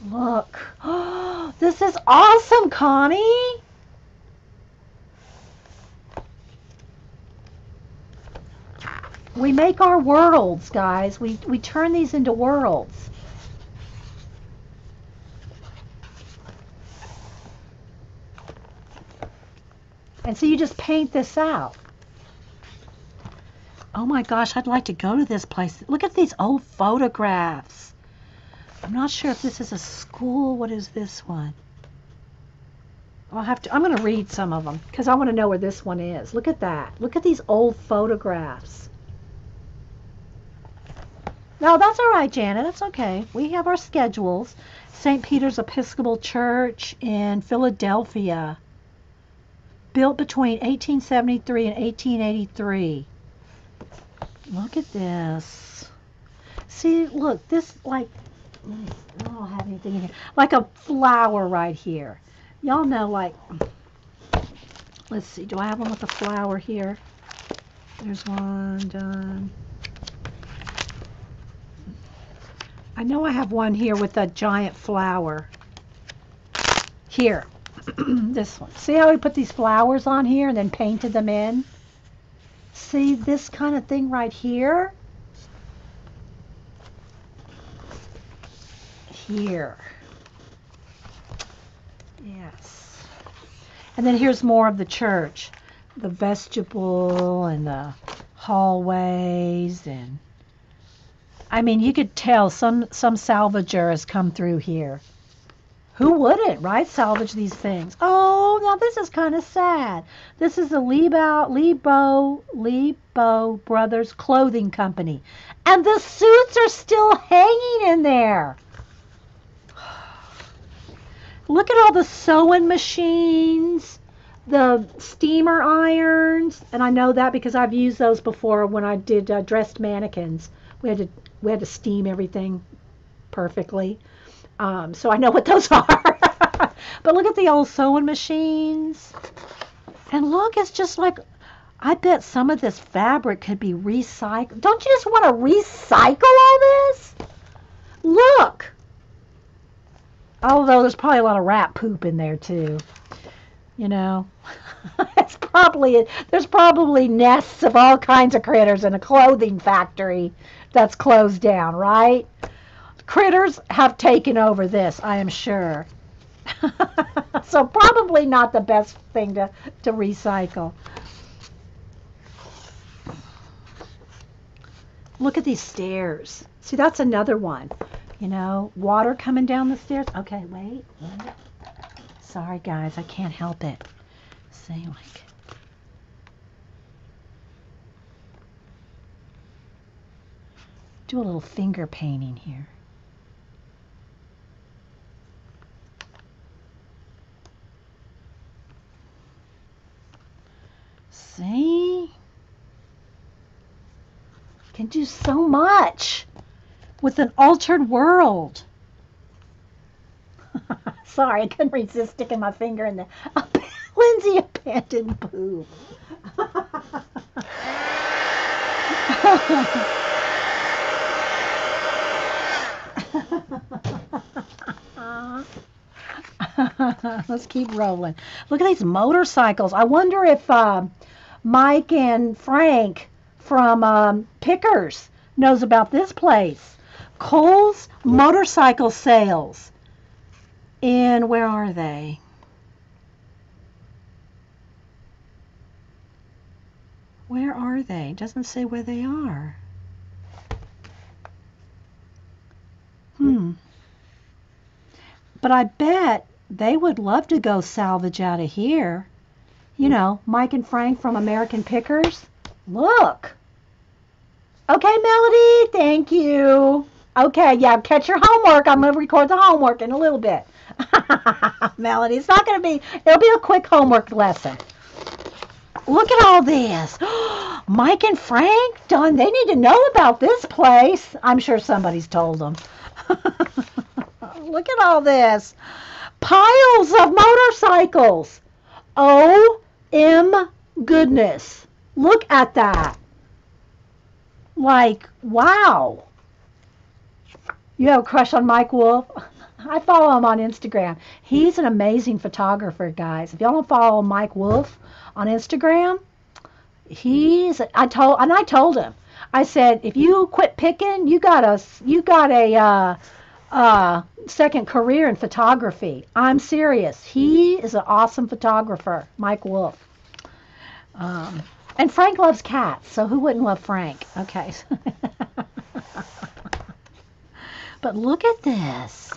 Look. Oh, this is awesome, Connie. We make our worlds, guys. We turn these into worlds. And so you just paint this out. Oh my gosh, I'd like to go to this place. Look at these old photographs. I'm not sure if this is a school. What is this one? I'm going to read some of them because I want to know where this one is. Look at that. Look at these old photographs. No, that's all right, Janet. That's okay. We have our schedules. St. Peter's Episcopal Church in Philadelphia, built between 1873 and 1883. Look at this. See, look, this like, I don't have anything in here. Like a flower right here. Y'all know, like, let's see, do I have one with a flower here? There's one done. I know I have one here with a giant flower. Here, this one. See how we put these flowers on here and then painted them in? See this kind of thing right here? Here. Yes. And then here's more of the church. The vestibule and the hallways, and I mean, you could tell some salvager has come through here. Who wouldn't, right? Salvage these things. Oh, now this is kind of sad. This is the Lebo Brothers Clothing Company. And the suits are still hanging in there. Look at all the sewing machines, the steamer irons, and I know that because I've used those before when I did dressed mannequins. We had to steam everything perfectly, so I know what those are. But look at the old sewing machines, and look, it's just like, I bet some of this fabric could be recycled. Don't you just want to recycle all this? Look. Although there's probably a lot of rat poop in there too. You know, there's probably nests of all kinds of critters in a clothing factory that's closed down, right? Critters have taken over this, I am sure. So probably not the best thing to recycle. Look at these stairs. See, that's another one. You know, water coming down the stairs. Okay, wait. Sorry, guys, I can't help it. See, like, do a little finger painting here. See? Can do so much with an altered world. Sorry, I couldn't resist sticking my finger in the Lindsay abandoned boob. Let's keep rolling. Look at these motorcycles. I wonder if Mike and Frank from Pickers knows about this place. Cole's Motorcycle Sales. And where are they? Where are they? Doesn't say where they are. But I bet they would love to go salvage out of here. You know, Mike and Frank from American Pickers. Look. Okay, Melody, thank you. Okay, yeah, catch your homework. I'm going to record the homework in a little bit. Melody, it's not going to be, it'll be a quick homework lesson. Look at all this. Mike and Frank, Don, they need to know about this place. I'm sure somebody's told them. Look at all this. Piles of motorcycles. O-M goodness. Look at that. Like, wow. You have a crush on Mike Wolf? I follow him on Instagram. He's an amazing photographer, guys. If y'all don't follow Mike Wolf on Instagram, I told him. I said, if you quit picking, you got a second career in photography. I'm serious. He is an awesome photographer, Mike Wolf. And Frank loves cats, so who wouldn't love Frank? Okay. But look at this.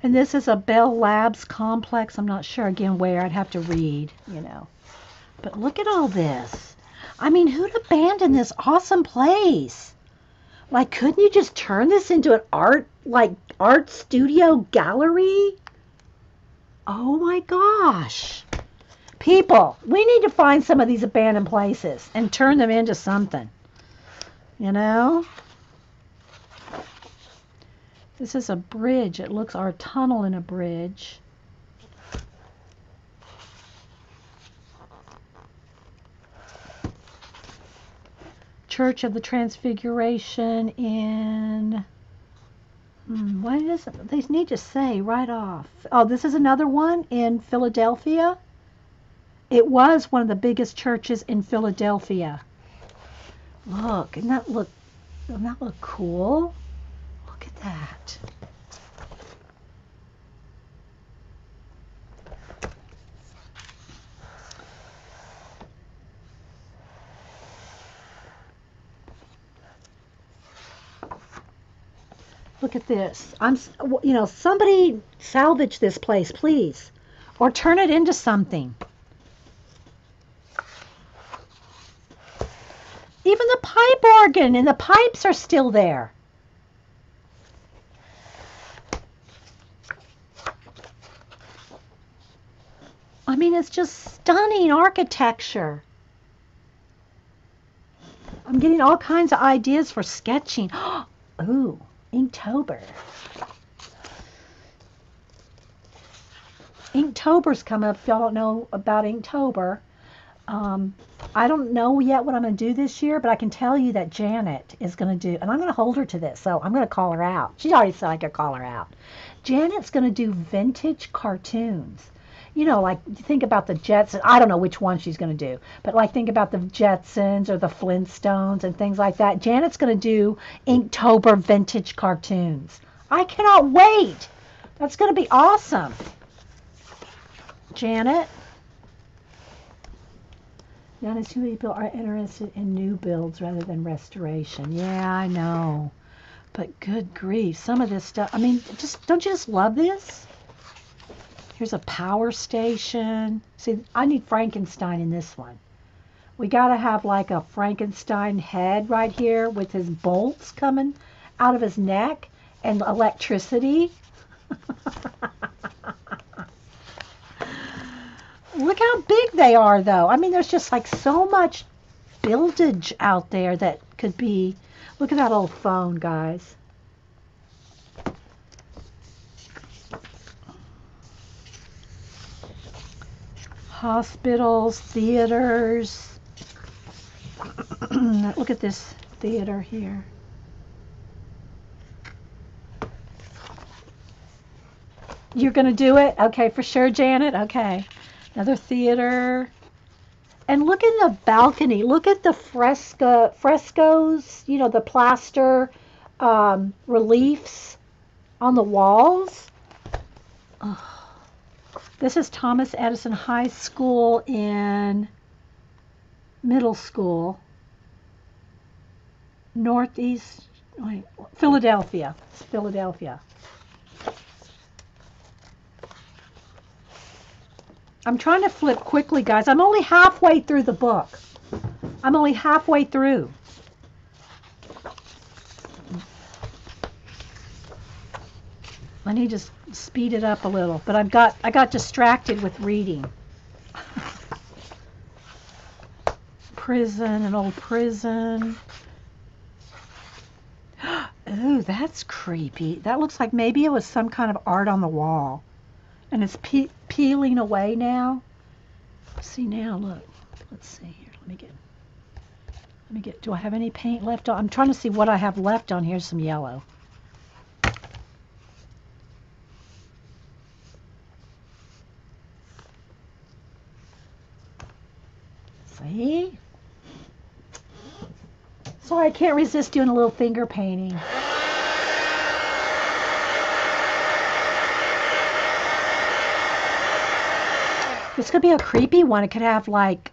And this is a Bell Labs complex. I'm not sure, again, where. I'd have to read, you know. But look at all this. I mean, who'd abandon this awesome place? Like, couldn't you just turn this into an art studio gallery? Oh my gosh. People, we need to find some of these abandoned places and turn them into something. You know? This is a bridge. It looks, or a tunnel in a bridge. Church of the Transfiguration in, what is it? They need to say right off. Oh, this is another one in Philadelphia. It was one of the biggest churches in Philadelphia. Look, doesn't that look cool? Look at that. Look at this. Somebody salvage this place, please, or turn it into something. Even the pipe organ and the pipes are still there. I mean, it's just stunning architecture. I'm getting all kinds of ideas for sketching. Ooh, Inktober. Inktober's come up. If y'all don't know about Inktober, I don't know yet what I'm going to do this year, but I can tell you that Janet is going to do, and I'm going to hold her to this, so I'm going to call her out. She already said I could call her out. Janet's going to do vintage cartoons. You know, like think about the Jetsons. I don't know which one she's going to do, but like think about the Jetsons or the Flintstones and things like that. Janet's going to do Inktober vintage cartoons. I cannot wait. That's going to be awesome. Janet. Not as many people are interested in new builds rather than restoration. Yeah, I know. But good grief, some of this stuff, I mean, don't you just love this? Here's a power station. See, I need Frankenstein in this one. We got to have like a Frankenstein head right here with his bolts coming out of his neck and electricity. Look how big they are, though. I mean, there's just like so much buildage out there that could be. Look at that old phone, guys. Hospitals, theaters. Look at this theater here. You're going to do it? Okay, for sure, Janet. Okay. Another theater. And look in the balcony. Look at the frescoes, you know, the plaster reliefs on the walls. Oh. This is Thomas Edison High School in middle school. Northeast, Philadelphia. It's Philadelphia. I'm trying to flip quickly, guys. I'm only halfway through the book. I'm only halfway through. I need to speed it up a little, but I got distracted with reading. Prison, an old prison. Ooh, that's creepy. That looks like maybe it was some kind of art on the wall. And it's peeling away now. See now, look. Let's see here. Let me get, do I have any paint left on? I'm trying to see what I have left on here. Some yellow. See? Sorry, I can't resist doing a little finger painting. This could be a creepy one. It could have like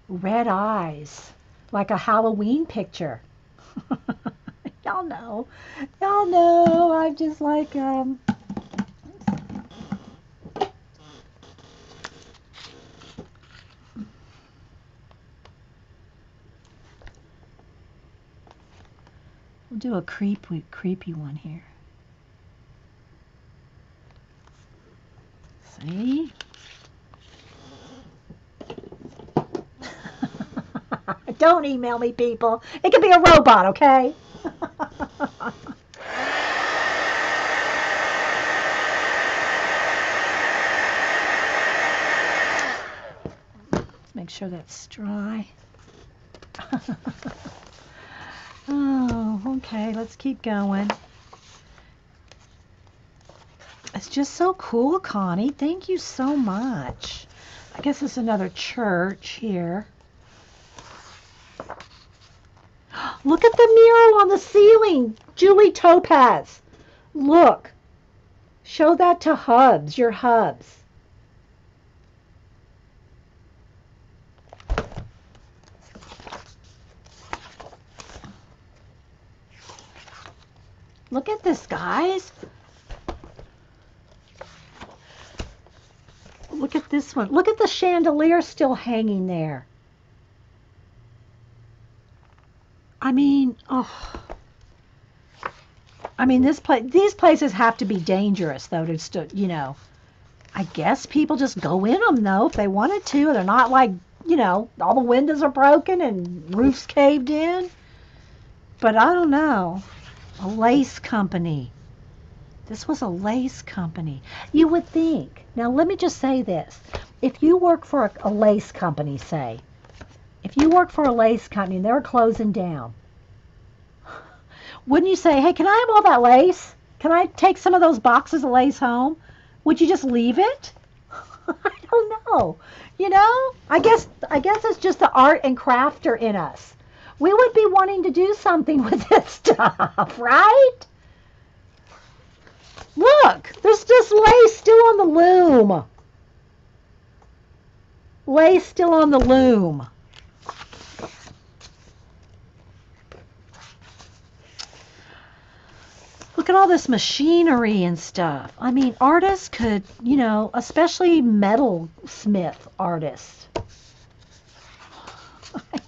red eyes, like a Halloween picture. Y'all know. Y'all know. I'm just like, we'll do a creepy one here. See? Don't email me, people. It could be a robot, okay? Let's make sure that's dry. Oh, okay, let's keep going. It's just so cool, Connie. Thank you so much. I guess it's another church here. Look at the mural on the ceiling, Julie Topaz. Look. Show that to Hubs, your Hubs. Look at this, guys. Look at this one. Look at the chandelier still hanging there. I mean, oh. I mean, these places have to be dangerous, though, to, you know. I guess people just go in them, though, if they wanted to. They're not like, you know, all the windows are broken and roofs caved in. But I don't know. A lace company. This was a lace company. You would think. Now, let me just say this. If you work for a lace company, say, if you work for a lace company and they're closing down, wouldn't you say, hey, can I have all that lace? Can I take some of those boxes of lace home? Would you just leave it? I don't know. You know, I guess it's just the art and crafter in us. We would be wanting to do something with this stuff, right? Look, there's just lace still on the loom. Lace still on the loom. Look at all this machinery and stuff. I mean, artists could, you know, especially metalsmith artists.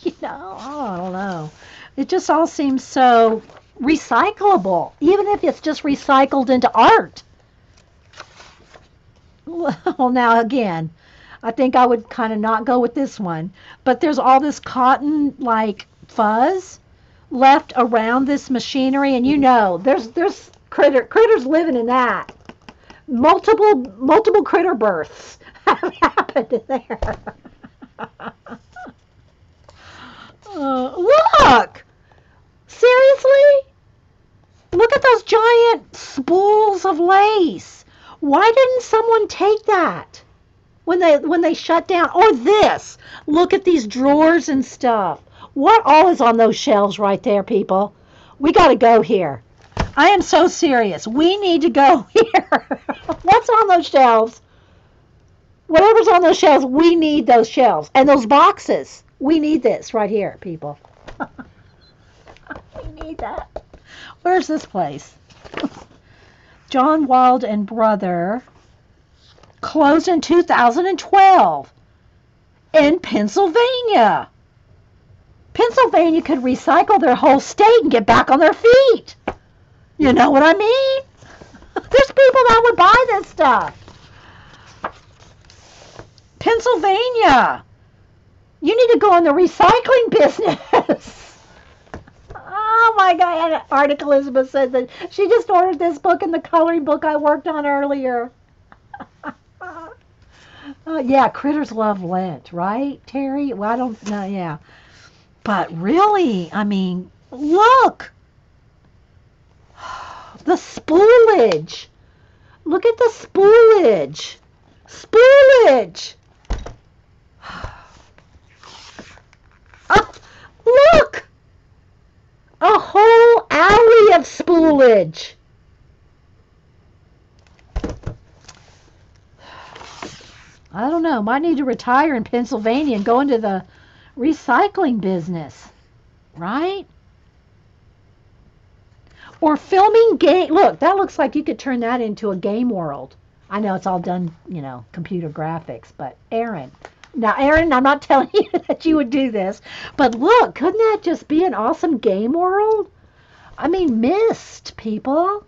You know, I don't know. It just all seems so recyclable, even if it's just recycled into art. Well, now again, I think I would kind of not go with this one, but there's all this cotton like fuzz left around this machinery, and you know, there's critters living in that. Multiple critter births have happened in there. Look! Seriously? Look at those giant spools of lace. Why didn't someone take that when they shut down? Or this. Look at these drawers and stuff. What all is on those shelves right there, people? We got to go here. I am so serious. We need to go here. What's on those shelves? Whatever's on those shelves, we need those shelves. And those boxes. We need this right here, people. We need that. Where's this place? John Wald and Brother closed in 2012 in Pennsylvania. Pennsylvania could recycle their whole state and get back on their feet. You know what I mean? There's people that would buy this stuff. Pennsylvania. You need to go in the recycling business. Oh my God. Arctic Elizabeth said that she just ordered this book and the coloring book I worked on earlier. Yeah, critters love Lent, right, Terry? Well, I don't know, yeah. But really, I mean, look. The spoolage. Look at the spoolage. Spoolage. Look! A whole alley of spoolage. I don't know. Might need to retire in Pennsylvania and go into the recycling business. Right? Or filming game. Look, that looks like you could turn that into a game world. I know it's all done, you know, computer graphics, but Aaron. Now, Aaron, I'm not telling you that you would do this, but look, couldn't that just be an awesome game world? I mean, mist, people.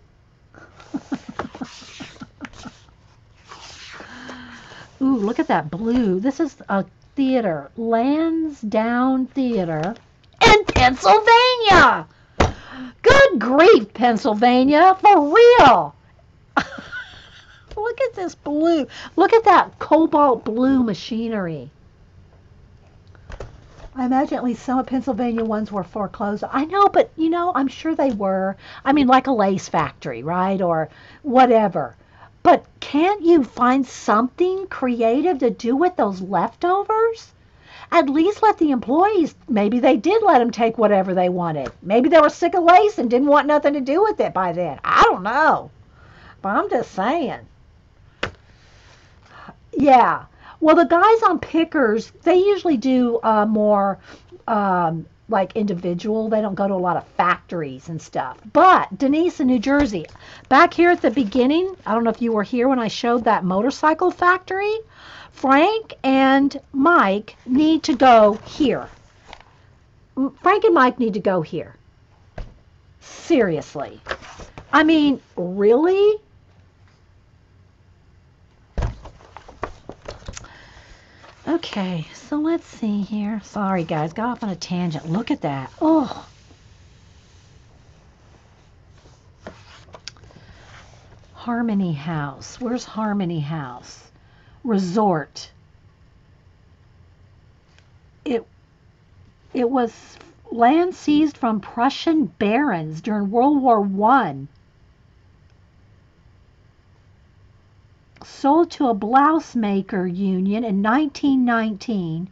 Ooh, look at that blue. This is a theater, Lansdowne Theater in Pennsylvania. Good grief, Pennsylvania, for real. Look at this blue. Look at that cobalt blue machinery. I imagine at least some of Pennsylvania ones were foreclosed. I know, but you know, I'm sure they were. I mean, like a lace factory, right? Or whatever. But can't you find something creative to do with those leftovers? At least let the employees, maybe they did let them take whatever they wanted. Maybe they were sick of lace and didn't want nothing to do with it by then. I don't know. But I'm just saying. Yeah. Well, the guys on pickers, they usually do more like individual. They don't go to a lot of factories and stuff. But Denise in New Jersey, back here at the beginning, I don't know if you were here when I showed that motorcycle factory. Frank and Mike need to go here. Frank and Mike need to go here. Seriously. I mean, really? Okay, so let's see here. Sorry, guys, got off on a tangent. Look at that. Oh. Harmony House. Where's Harmony House? Resort. It was land seized from Prussian barons during World War I. Sold to a blouse maker union in 1919.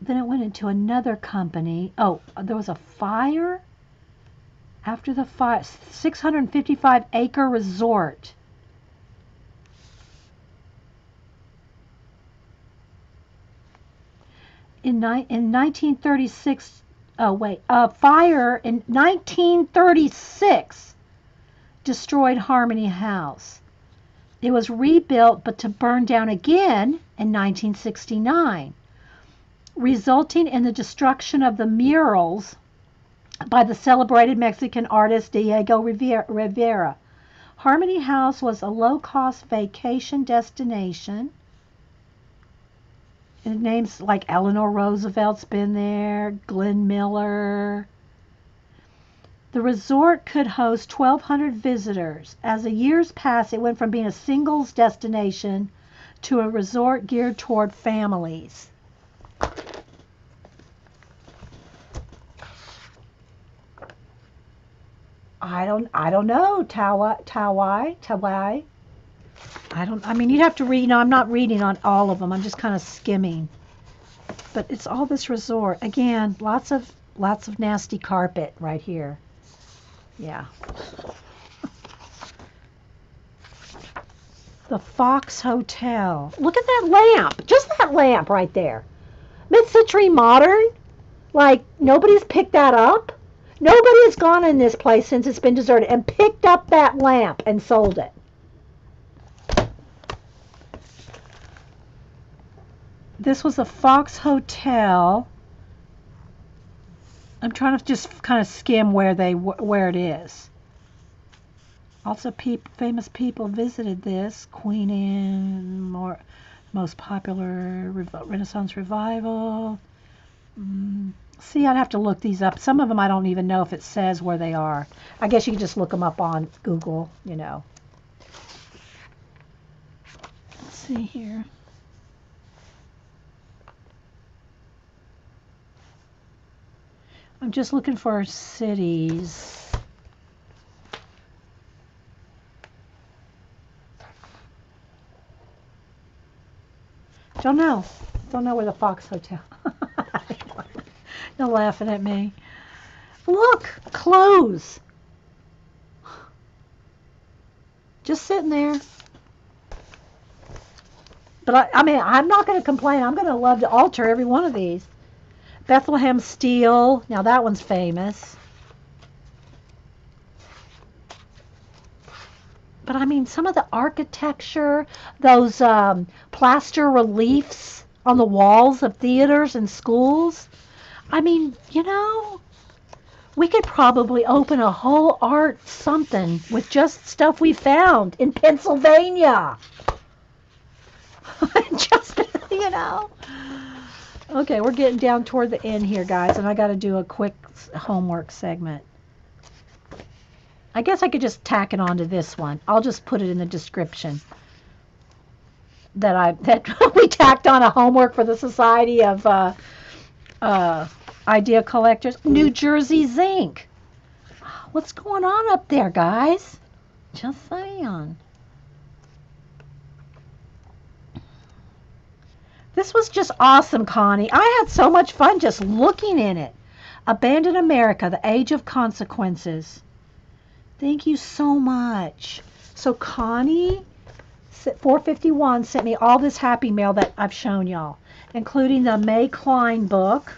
Then it went into another company. Oh, there was a fire? After the fire, 655-acre resort. In 1936, oh wait, a fire in 1936 destroyed Harmony House. It was rebuilt but to burn down again in 1969, resulting in the destruction of the murals by the celebrated Mexican artist Diego Rivera. Harmony House was a low-cost vacation destination. And names like Eleanor Roosevelt's been there, Glenn Miller. The resort could host 1,200 visitors. As the years passed, it went from being a singles destination to a resort geared toward families. I don't know, Tawai. I mean, you'd have to read. No, I'm not reading on all of them. I'm just kind of skimming. But it's all this resort. Again, lots of nasty carpet right here. Yeah. The Fox Hotel. Look at that lamp. Just that lamp right there. Mid-century modern. Like, nobody's picked that up. Nobody has gone in this place since it's been deserted and picked up that lamp and sold it. This was a Fox Hotel. I'm trying to just kind of skim where it is. Also, famous people visited this. Queen Anne, most popular Renaissance revival. See, I'd have to look these up. Some of them I don't even know if it says where they are. I guess you can just look them up on Google, you know. Let's see here. I'm just looking for cities. Don't know where the Fox Hotel. You're laughing at me. Look, clothes. Just sitting there. But I mean, I'm not going to complain. I'm going to love to alter every one of these. Bethlehem Steel. Now that one's famous. But I mean, some of the architecture, those plaster reliefs on the walls of theaters and schools. I mean, you know, We could probably open a whole art something with just stuff we found in Pennsylvania. Just, you know. Okay, we're getting down toward the end here, guys, and I got to do a quick homework segment. I guess I could just tack it onto this one. I'll just put it in the description that we tacked on a homework for the Society of Idea Collectors. New Jersey Zinc. What's going on up there, guys? Just saying. This was just awesome, Connie. I had so much fun just looking in it. Abandoned America, The Age of Consequences. Thank you so much. So Connie, 451, sent me all this happy mail that I've shown y'all, including the May Klein book,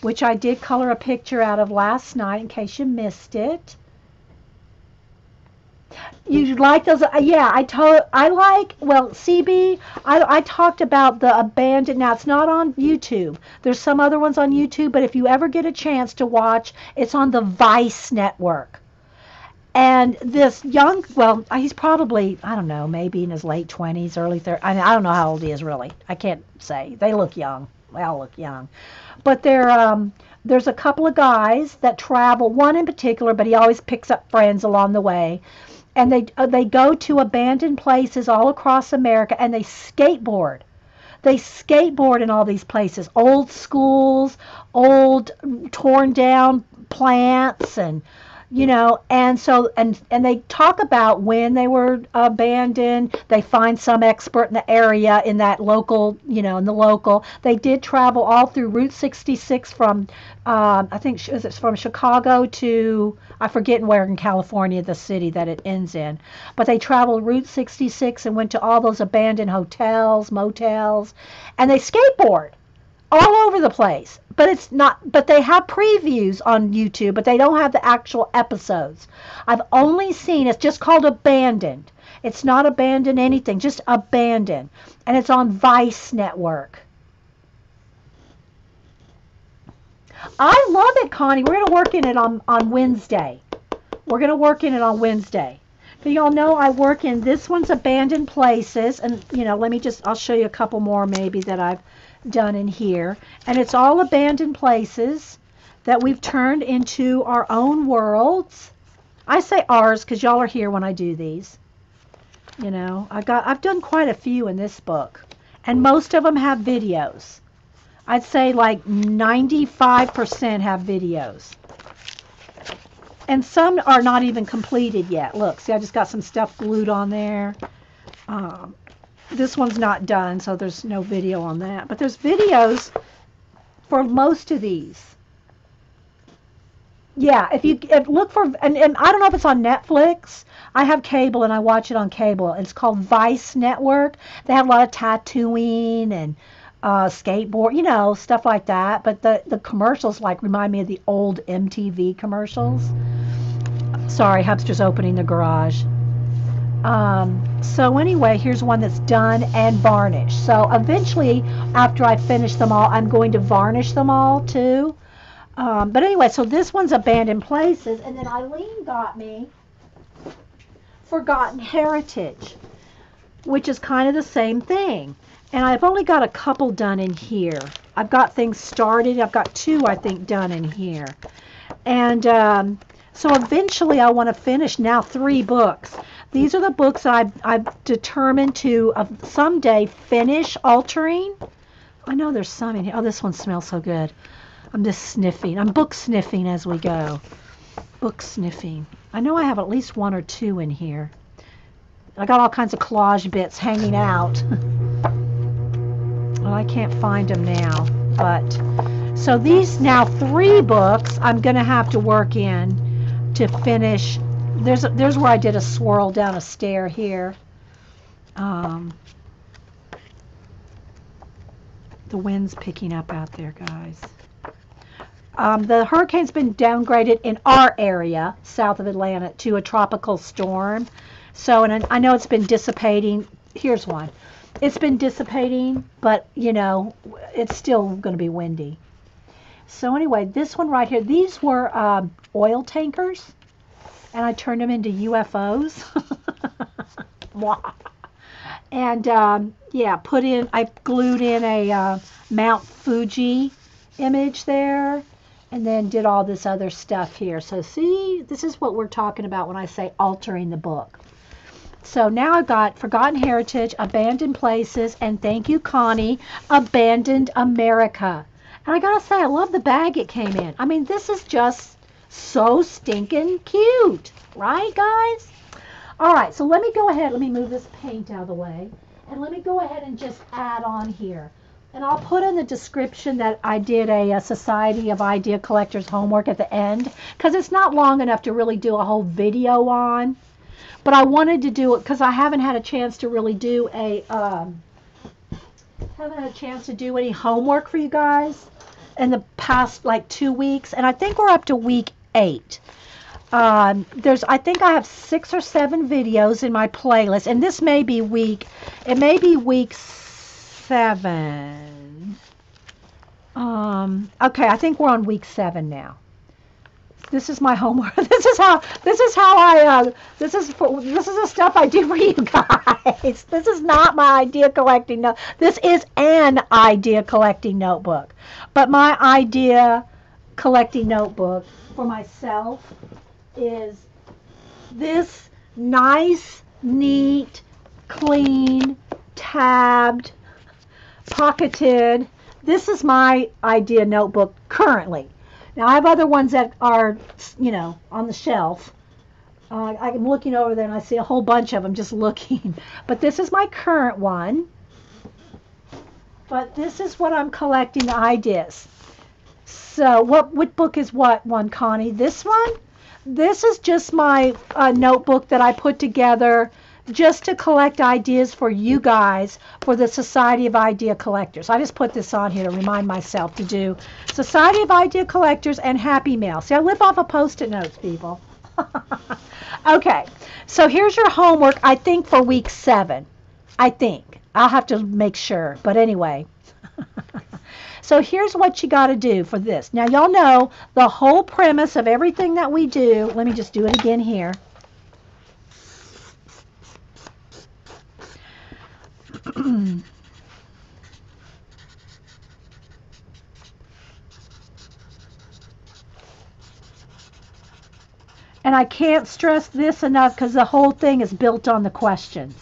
which I did color a picture out of last night in case you missed it. You like those? Yeah, CB, I talked about the abandoned. Now, it's not on YouTube. There's some other ones on YouTube, but if you ever get a chance to watch, it's on the Vice network. And this young, well, he's probably, I don't know, maybe in his late 20s, early 30s. I don't know how old he is, really. I can't say. They look young. They all look young. But there's a couple of guys that travel, one in particular, but he always picks up friends along the way. And they go to abandoned places all across America, and they skateboard. They skateboard in all these places, old schools, old torn down plants, and and so and they talk about when they were abandoned. They find some expert in the area, in that local, in the local. They did travel all through Route 66 from, I think it's from Chicago to, I forget where in California, the city that it ends in. But they traveled Route 66 and went to all those abandoned hotels, motels, and they skateboard all over the place. But they have previews on YouTube, but they don't have the actual episodes. I've only seen, it's just called Abandoned. It's not Abandoned anything, just Abandoned. And it's on Vice Network. I love it, Connie. We're going to work in it on Wednesday. We're going to work in it on Wednesday. But y'all know I work in, this one's Abandoned Places. And, I'll show you a couple more maybe that I've done in here, and it's all abandoned places that we've turned into our own worlds. I say ours because y'all are here when I do these. I've done quite a few in this book, and most of them have videos. I'd say like 95% have videos, and some are not even completed yet. Look, see, I just got some stuff glued on there. This one's not done, so there's no video on that. But there's videos for most of these. Yeah, if look for, and I don't know if it's on Netflix. I have cable, and I watch it on cable. It's called Vice Network. They have a lot of tattooing and skateboard, stuff like that. But the commercials remind me of the old MTV commercials. Sorry, Hubster's opening the garage. So anyway, here's one that's done and varnished. So eventually, after I finish them all, I'm going to varnish them all too. But anyway, so this one's Abandoned Places, and then Eileen got me Forgotten Heritage, which is kind of the same thing. And I've only got a couple done in here. I've got things started. I've got 2, I think, done in here. And so eventually I want to finish now 3 books. These are the books I've determined to someday finish altering. I know there's some in here. Oh, this one smells so good. I'm just sniffing. I'm book sniffing as we go. Book sniffing. I know I have at least 1 or 2 in here. I got all kinds of collage bits hanging out. Well, I can't find them now. But so these now 3 books I'm going to have to work in to finish. There's where I did a swirl down a stair here. The wind's picking up out there, guys. The hurricane's been downgraded in our area, south of Atlanta, to a tropical storm. So, and I know it's been dissipating. Here's one. It's been dissipating, but, it's still going to be windy. So anyway, this one right here, these were oil tankers, and I turned them into UFOs. And yeah, I glued in a Mount Fuji image there, and then did all this other stuff here. So see, this is what we're talking about when I say altering the book. So now I've got Forgotten Heritage, Abandoned Places, and thank you, Connie, Abandoned America. And I gotta say, I love the bag it came in. I mean, this is just so stinking cute, right, guys? All right, so let me go ahead. Let me move this paint out of the way. And let me go ahead and just add on here. And I'll put in the description that I did a Society of Idea Collectors homework at the end, because it's not long enough to really do a whole video on. But I wanted to do it because I haven't had a chance to really do any homework for you guys in the past like 2 weeks. And I think we're up to week 8. I think I have 6 or 7 videos in my playlist, and this may be week 7. Okay, I think we're on week 7 now. This is my homework. This is the stuff I do for you guys. This is not my idea collecting note. This is an idea collecting notebook. But my idea collecting notebook for myself is this nice, neat, clean, tabbed, pocketed. This is my idea notebook currently. Now I have other ones that are, on the shelf. I'm looking over there and I see a whole bunch of them just looking. But this is my current one. But this is what I'm collecting the ideas. So what book is what one, Connie? This one? This is just my notebook that I put together just to collect ideas for you guys for the Society of Idea Collectors. I just put this on here to remind myself to do Society of Idea Collectors and Happy Mail. See, I live off of Post-it notes, people. Okay, so here's your homework, I think, for week 7. I think. I'll have to make sure. But anyway. So here's what you got to do for this. Now, y'all know the whole premise of everything that we do. Let me just do it again here. And I can't stress this enough because the whole thing is built on the questions.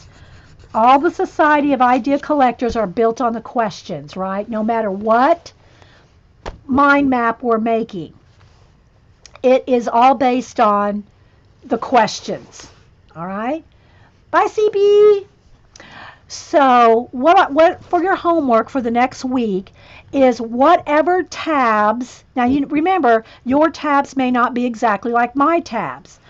All the Society of Idea Collectors are built on the questions, right? No matter what mind map we're making, it is all based on the questions. All right? Bye, CB. So what for your homework for the next week is whatever tabs. Now, you remember, your tabs may not be exactly like my tabs.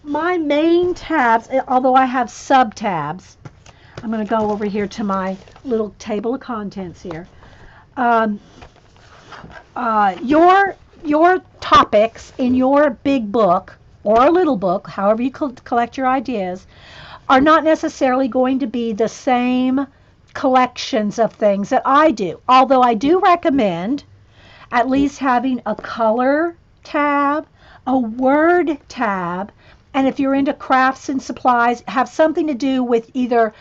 My main tabs, although I have sub-tabs, I'm going to go over here to my little table of contents here. Your topics in your big book or a little book, however you collect your ideas, are not necessarily going to be the same collections of things that I do. Although I do recommend at least having a color tab, a word tab, and if you're into crafts and supplies, have something to do with either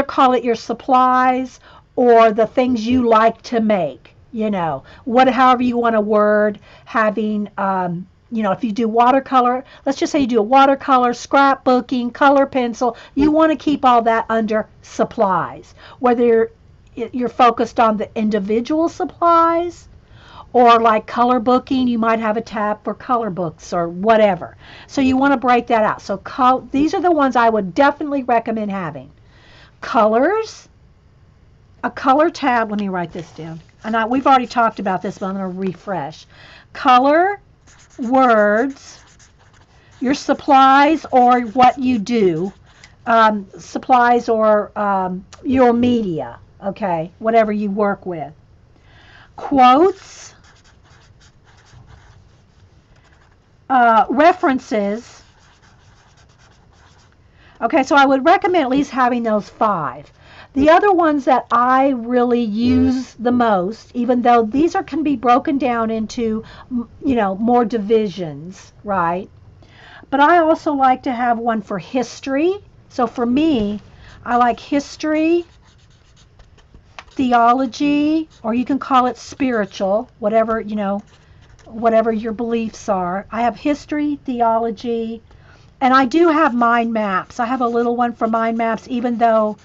call it your supplies or the things you like to make. However you want to word, having, if you do watercolor, let's just say you do a watercolor, scrapbooking, color pencil, you want to keep all that under supplies. Whether you're focused on the individual supplies, or like color booking, you might have a tab for color books or whatever. So you want to break that out. So these are the ones I would definitely recommend having. Colors, a color tab. Let me write this down. And we've already talked about this, but I'm going to refresh. Color, words, your supplies or what you do, supplies or your media, okay, whatever you work with. Quotes, references. Okay, so I would recommend at least having those 5. The other ones that I really use the most, even though these can be broken down into, more divisions, right? But I also like to have one for history. So for me, I like history, theology, or you can call it spiritual, whatever your beliefs are. I have history, theology, and I do have mind maps. I have a little one for mind maps, even though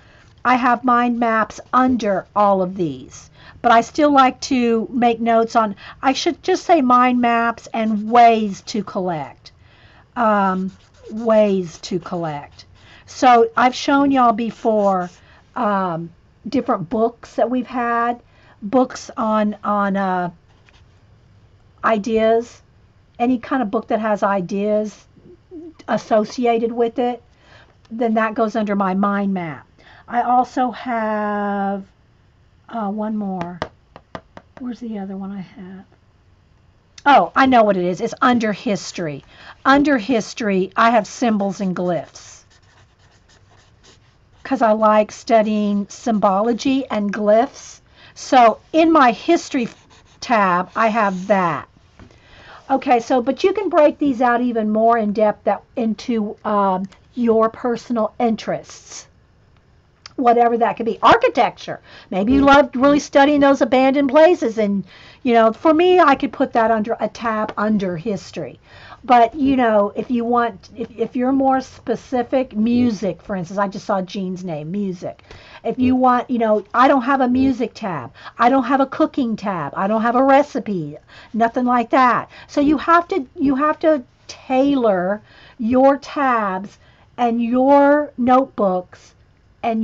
I have mind maps under all of these. But I still like to make notes on, I should just say mind maps and ways to collect. Ways to collect. So I've shown y'all before different books that we've had, books on ideas, any kind of book that has ideas associated with it, then that goes under my mind map. I also have one more. Where's the other one I have? Oh, I know what it is. It's under history. Under history, I have symbols and glyphs because I like studying symbology and glyphs. So in my history tab, I have that. Okay, so but you can break these out even more in depth into your personal interests, whatever that could be. Architecture. Maybe you loved really studying those abandoned places, and for me, I could put that under a tab under history. But if you want, if you're more specific, music, for instance, I just saw Jean's name, music. If you want, I don't have a music tab. I don't have a cooking tab. I don't have a recipe, nothing like that. So you have to tailor your tabs and your notebooks and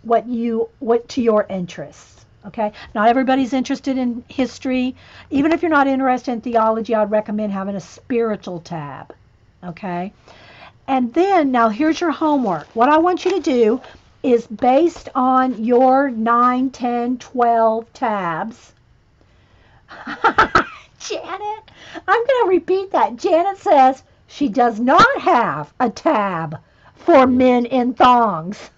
what to your interests. Okay, not everybody's interested in history. Even if you're not interested in theology, I'd recommend having a spiritual tab. Okay, and then now here's your homework. What I want you to do is, based on your 9, 10, 12 tabs. Janet, I'm going to repeat that. Janet says she does not have a tab for men in thongs.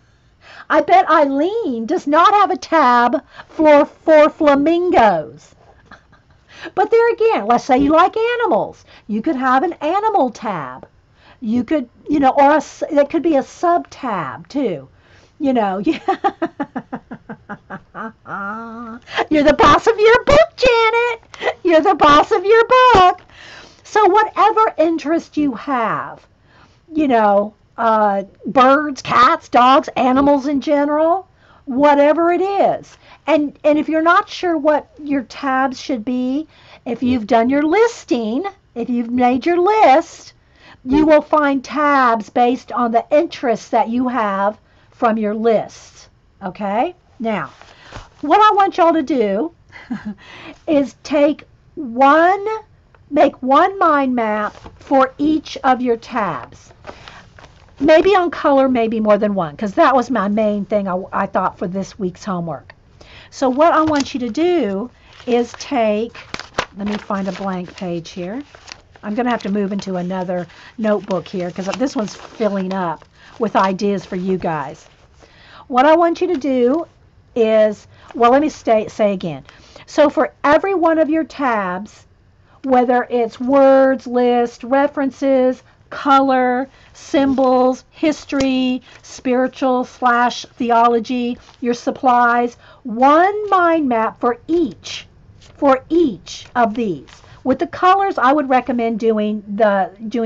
I bet Eileen does not have a tab for flamingos. But there again, let's say you like animals. You could have an animal tab. You could, or that could be a sub-tab too. You're the boss of your book, Janet. You're the boss of your book. So whatever interest you have, birds, cats, dogs, animals in general, whatever it is. And if you're not sure what your tabs should be, if you've done your listing, if you've made your list, you will find tabs based on the interests that you have from your list. Okay? Now, what I want y'all to do is make one mind map for each of your tabs. Maybe on color, maybe more than one, because that was my main thing I thought for this week's homework. So what I want you to do is let me find a blank page here. I'm going to have to move into another notebook here because this one's filling up with ideas for you guys. What I want you to do is, well, let me say again. So for every one of your tabs, whether it's words, list, references, color, symbols, history, spiritual / theology, your supplies, one mind map for each of these. With the colors, I would recommend doing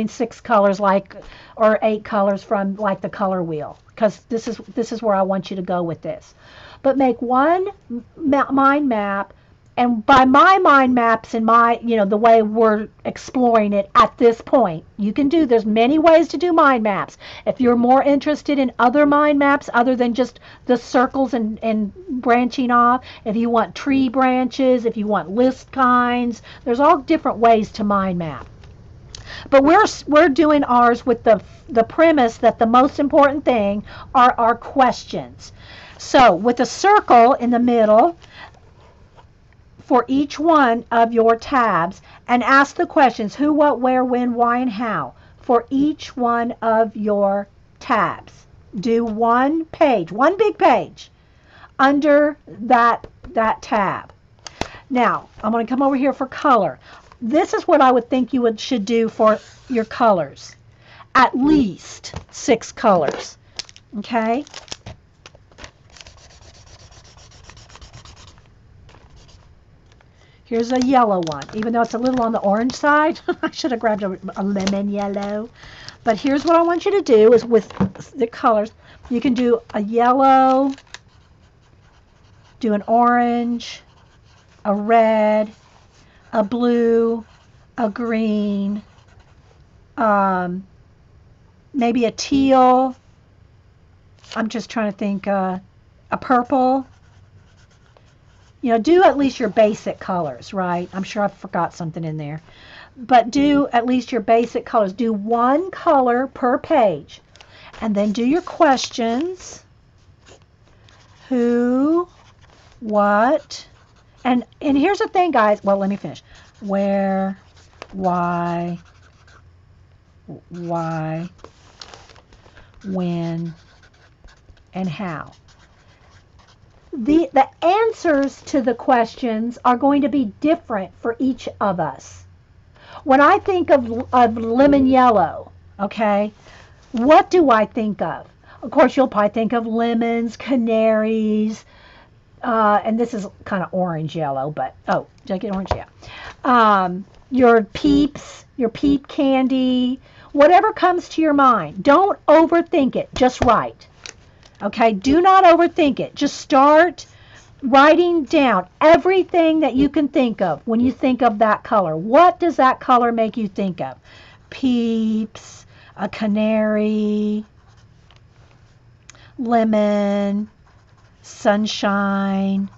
6 colors or 8 colors from the color wheel, because this is where I want you to go with this. But make one mind map. And by my mind maps and the way we're exploring it at this point, there's many ways to do mind maps. If you're more interested in other mind maps other than just the circles and branching off, if you want tree branches, if you want list kinds, there's all different ways to mind map. But we're doing ours with the premise that the most important thing are our questions. So with a circle in the middle for each one of your tabs, and ask the questions who, what, where, when, why, and how for each one of your tabs. Do one big page, under that tab. Now, I'm going to come over here for color. This is what I would think you should do for your colors. At least 6 colors. Okay? Here's a yellow one, even though it's a little on the orange side. I should have grabbed a lemon yellow. But here's what I want you to do is with the colors. You can do a yellow, do an orange, a red, a blue, a green, maybe a teal. I'm just trying to think, a purple. You know, do at least your basic colors, right? I'm sure I forgot something in there. But do at least your basic colors. Do 1 color per page. And then do your questions. Who, what, and here's the thing, guys. Well, let me finish. Where, why, when, and how. The answers to the questions are going to be different for each of us. When I think of lemon yellow, okay, what do I think of? Of course, you'll probably think of lemons, canaries, and this is kind of orange yellow, but, oh, did I get orange? Yeah. Your peeps, your peep candy, whatever comes to your mind. Don't overthink it. Just write. Okay, do not overthink it. Just start writing down everything that you can think of when you think of that color. What does that color make you think of? Peeps, a canary, lemon, sunshine,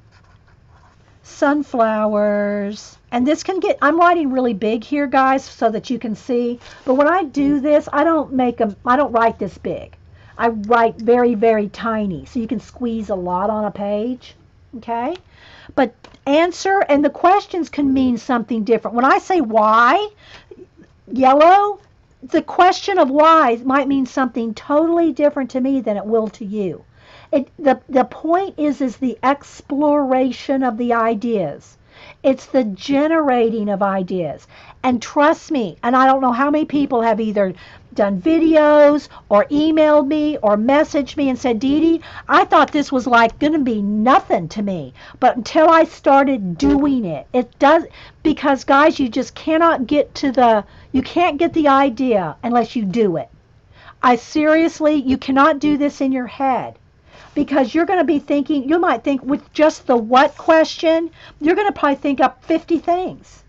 sunflowers. And this can get, I'm writing really big here, guys, so that you can see. But when I do this, I don't write this big. I write very, very tiny, so you can squeeze a lot on a page, okay? But answer, and the questions can mean something different. When I say why, yellow, the question of why might mean something totally different to me than it will to you. The point is the exploration of the ideas. It's the generating of ideas. And trust me, and I don't know how many people have either done videos or emailed me or messaged me and said, Dee Dee, I thought this was like going to be nothing to me. But until I started doing it, it does, because guys, you just cannot get to you can't get the idea unless you do it. Seriously, you cannot do this in your head. Because you're going to be thinking, you might think with just the what question, you're going to probably think up 50 things.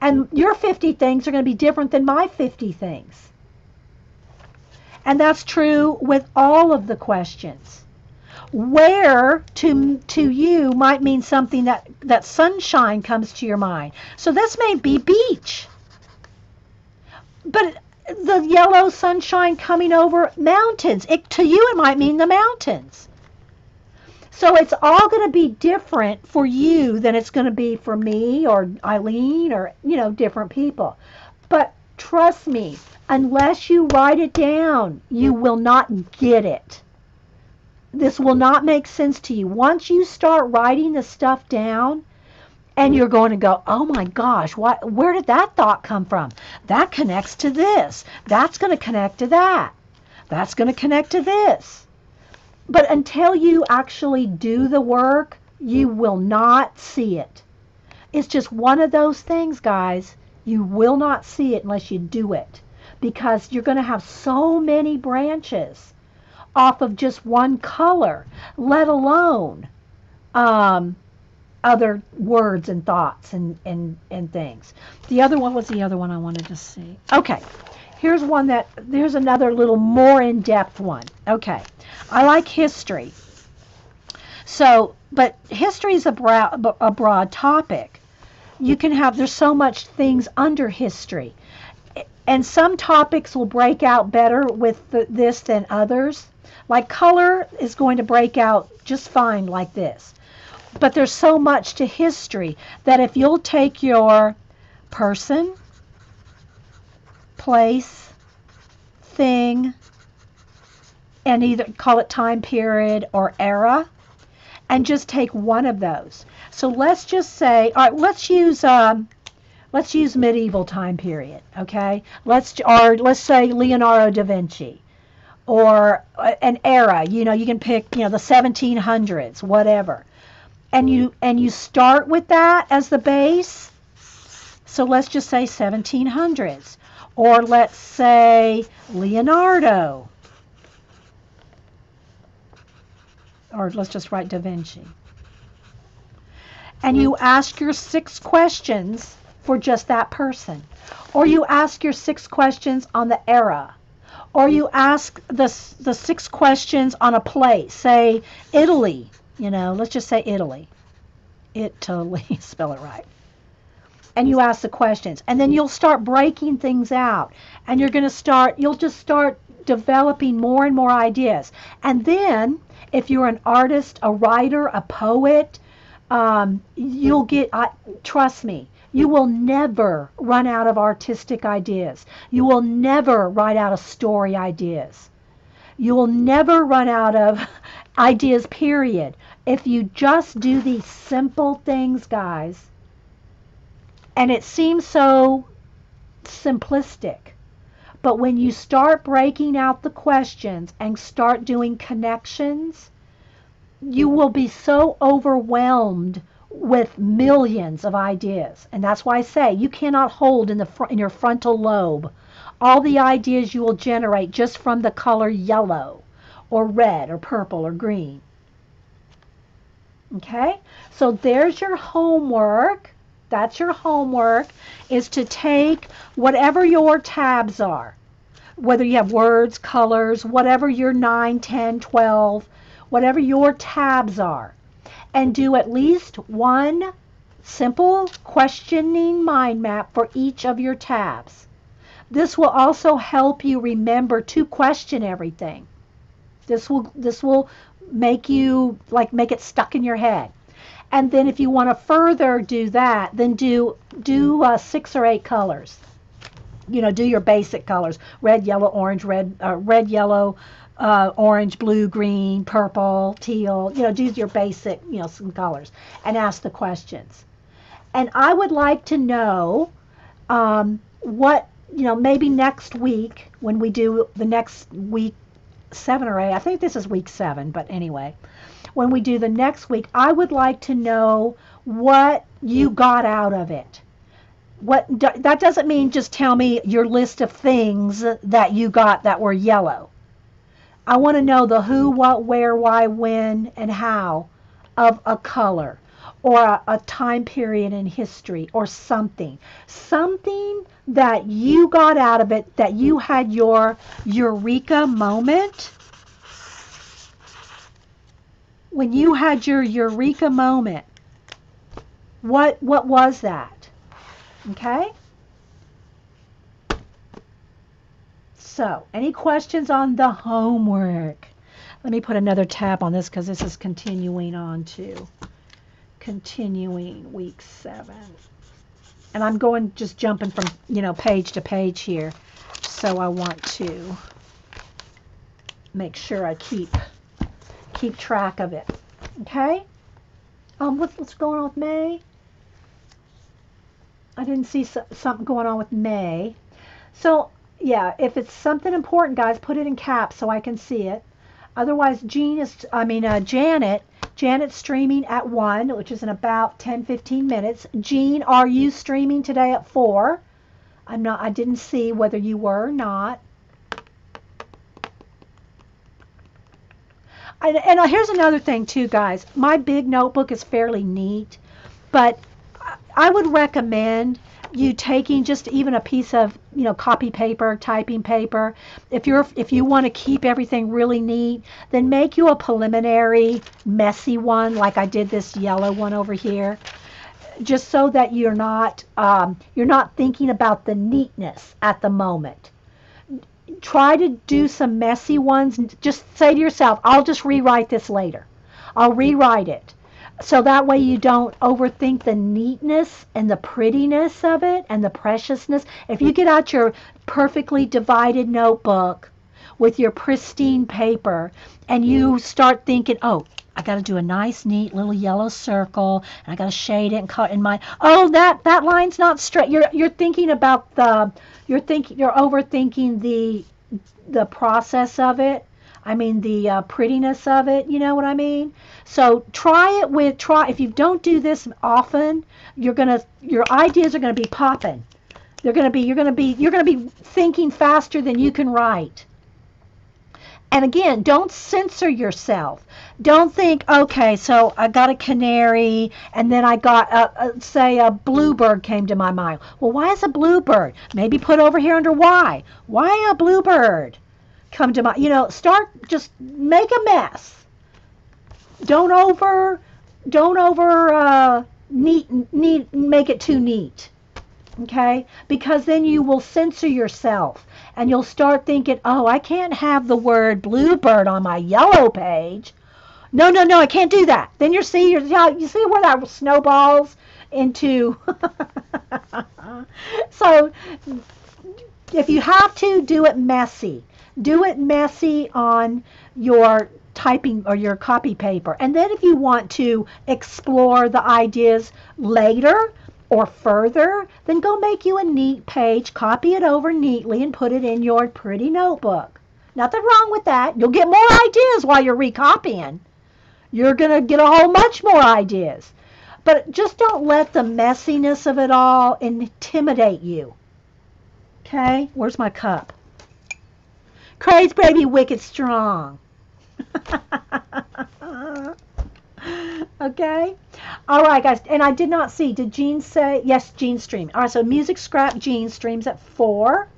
And your 50 things are going to be different than my 50 things. And that's true with all of the questions. Where to you might mean something that sunshine comes to your mind. So this may be beach. But the yellow sunshine coming over mountains. To you, it might mean the mountains. So it's all going to be different for you than it's going to be for me or Eileen or, different people. But trust me, unless you write it down, you will not get it. This will not make sense to you. Once you start writing the stuff down, and you're going to go, oh my gosh, where did that thought come from? That connects to this. That's going to connect to that. That's going to connect to this. But until you actually do the work, you will not see it. It's just one of those things, guys. You will not see it unless you do it. Because you're going to have so many branches off of just one color, let alone other words and thoughts and things. The other one, what's the other one I wanted to see? Okay, here's another little more in-depth one. Okay, I like history. So, but history is a broad topic. You can have, there's so much things under history. And some topics will break out better with this than others. Like color is going to break out just fine like this. But there's so much to history that if you'll take your person, place, thing, and either call it time period or era, and just take one of those. So let's just say, all right, let's use medieval time period, okay? Let's say Leonardo da Vinci, or an era. You can pick, the 1700s, whatever, and you start with that as the base. So let's just say 1700s, or let's say Leonardo, or let's just write Da Vinci. And you ask your 6 questions for just that person. Or you ask your 6 questions on the era. Or you ask the 6 questions on a place. Say Italy, let's just say Italy. Italy, spell it right. And you ask the questions. And then you'll start breaking things out. And you'll just start developing more and more ideas. And then, if you're an artist, a writer, a poet, you'll get, trust me, you will never run out of artistic ideas. You will never run out of story ideas. You will never run out of ideas, period. If you just do these simple things, guys, and it seems so simplistic, but when you start breaking out the questions and start doing connections, you will be so overwhelmed with millions of ideas. And that's why I say you cannot hold in your frontal lobe all the ideas you will generate just from the color yellow or red or purple or green. Okay? So there's your homework. That's your homework, is to take whatever your tabs are, whether you have words, colors, whatever your 9, 10, 12, whatever your tabs are, and do at least one simple questioning mind map for each of your tabs. This will also help you remember to question everything. This will make it stuck in your head. And then if you want to further do that, then do 6 or 8 colors. Do your basic colors: red, yellow, orange, red, yellow, orange, blue, green, purple, teal. Do your basic, some colors, and ask the questions. And I would like to know what, maybe next week, when we do the next week 7 or 8. I think this is week 7, but anyway, when we do the next week, I would like to know what you got out of it. That doesn't mean just tell me your list of things that you got that were yellow. I want to know the who, what, where, why, when, and how of a color, or a time period in history, or something that you got out of it, that you had your eureka moment. When you had your eureka moment, what was that? Okay? So, any questions on the homework? Let me put another tab on this because this is continuing week 7. And I'm just jumping from, page to page here. So I want to make sure I keep track of it. Okay? What's going on with May? I didn't see something going on with May. So, yeah, if it's something important, guys, put it in caps so I can see it. Otherwise, Janet's streaming at 1, which is in about 10-15 minutes. Jean, are you streaming today at 4? I didn't see whether you were or not. And here's another thing too, guys. My big notebook is fairly neat, but I would recommend you taking just even a piece of, copy paper, typing paper. If you want to keep everything really neat, then make you a preliminary messy one, like I did this yellow one over here, just so that you're not thinking about the neatness at the moment. Try to do some messy ones. Just say to yourself, I'll just rewrite this later. I'll rewrite it. So that way you don't overthink the neatness and the prettiness of it and the preciousness. If you get out your perfectly divided notebook with your pristine paper, and you start thinking, oh, I got to do a nice, neat little yellow circle, and I got to shade it and cut in my. Oh, that line's not straight. You're thinking about you're overthinking the process of it. I mean the prettiness of it. You know what I mean? So try if you don't do this often, your ideas are gonna be popping. You're gonna be thinking faster than you can write. And again, don't censor yourself. Don't think, okay, so I got a canary, and then I got, say, a bluebird came to my mind. Well, why is a bluebird? Maybe put over here under why. Why a bluebird come to my, just make a mess. Don't over make it too neat. Okay? Because then you will censor yourself and you'll start thinking, oh, I can't have the word bluebird on my yellow page. No, no, no, I can't do that. Then you see where that snowballs into. So if you have to, do it messy. Do it messy on your typing or your copy paper. And then if you want to explore the ideas later or further, then go make you a neat page, copy it over neatly, and put it in your pretty notebook. Nothing wrong with that. You'll get more ideas while you're recopying. You're going to get a whole bunch more ideas. But just don't let the messiness of it all intimidate you. Okay? Where's my cup? Craze baby wicked strong. Okay? All right, guys. And I did not see. Did Jean say? Yes, Jean streamed. All right, so Music Scrap Jean streams at 4.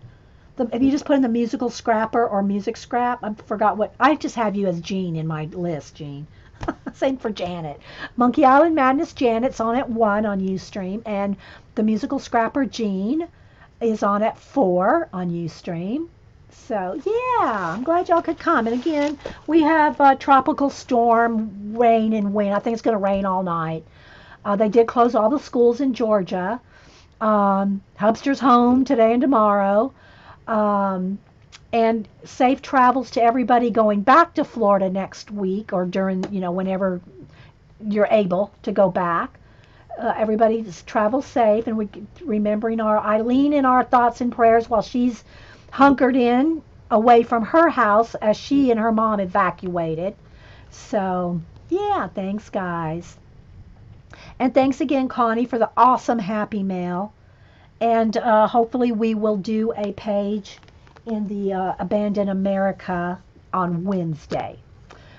If you just put in the musical scrapper or music scrap, I forgot what. I just have you as Jean in my list, Jean. Same for Janet. Monkey Island Madness Janet's on at 1 on Ustream. And the musical scrapper Jean is on at 4 on Ustream. So, yeah, I'm glad y'all could come. And again, we have tropical storm, rain and wind. I think it's going to rain all night. They did close all the schools in Georgia. Hubster's home today and tomorrow. And safe travels to everybody going back to Florida next week or during, whenever you're able to go back. Everybody just travel safe, and we remembering our Eileen in our thoughts and prayers while she's hunkered in away from her house as she and her mom evacuated. So, yeah, thanks, guys. And thanks again, Connie, for the awesome Happy Mail. And hopefully we will do a page in the Abandoned America on Wednesday.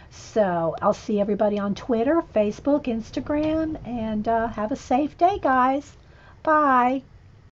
So I'll see everybody on Twitter, Facebook, Instagram, and have a safe day, guys. Bye.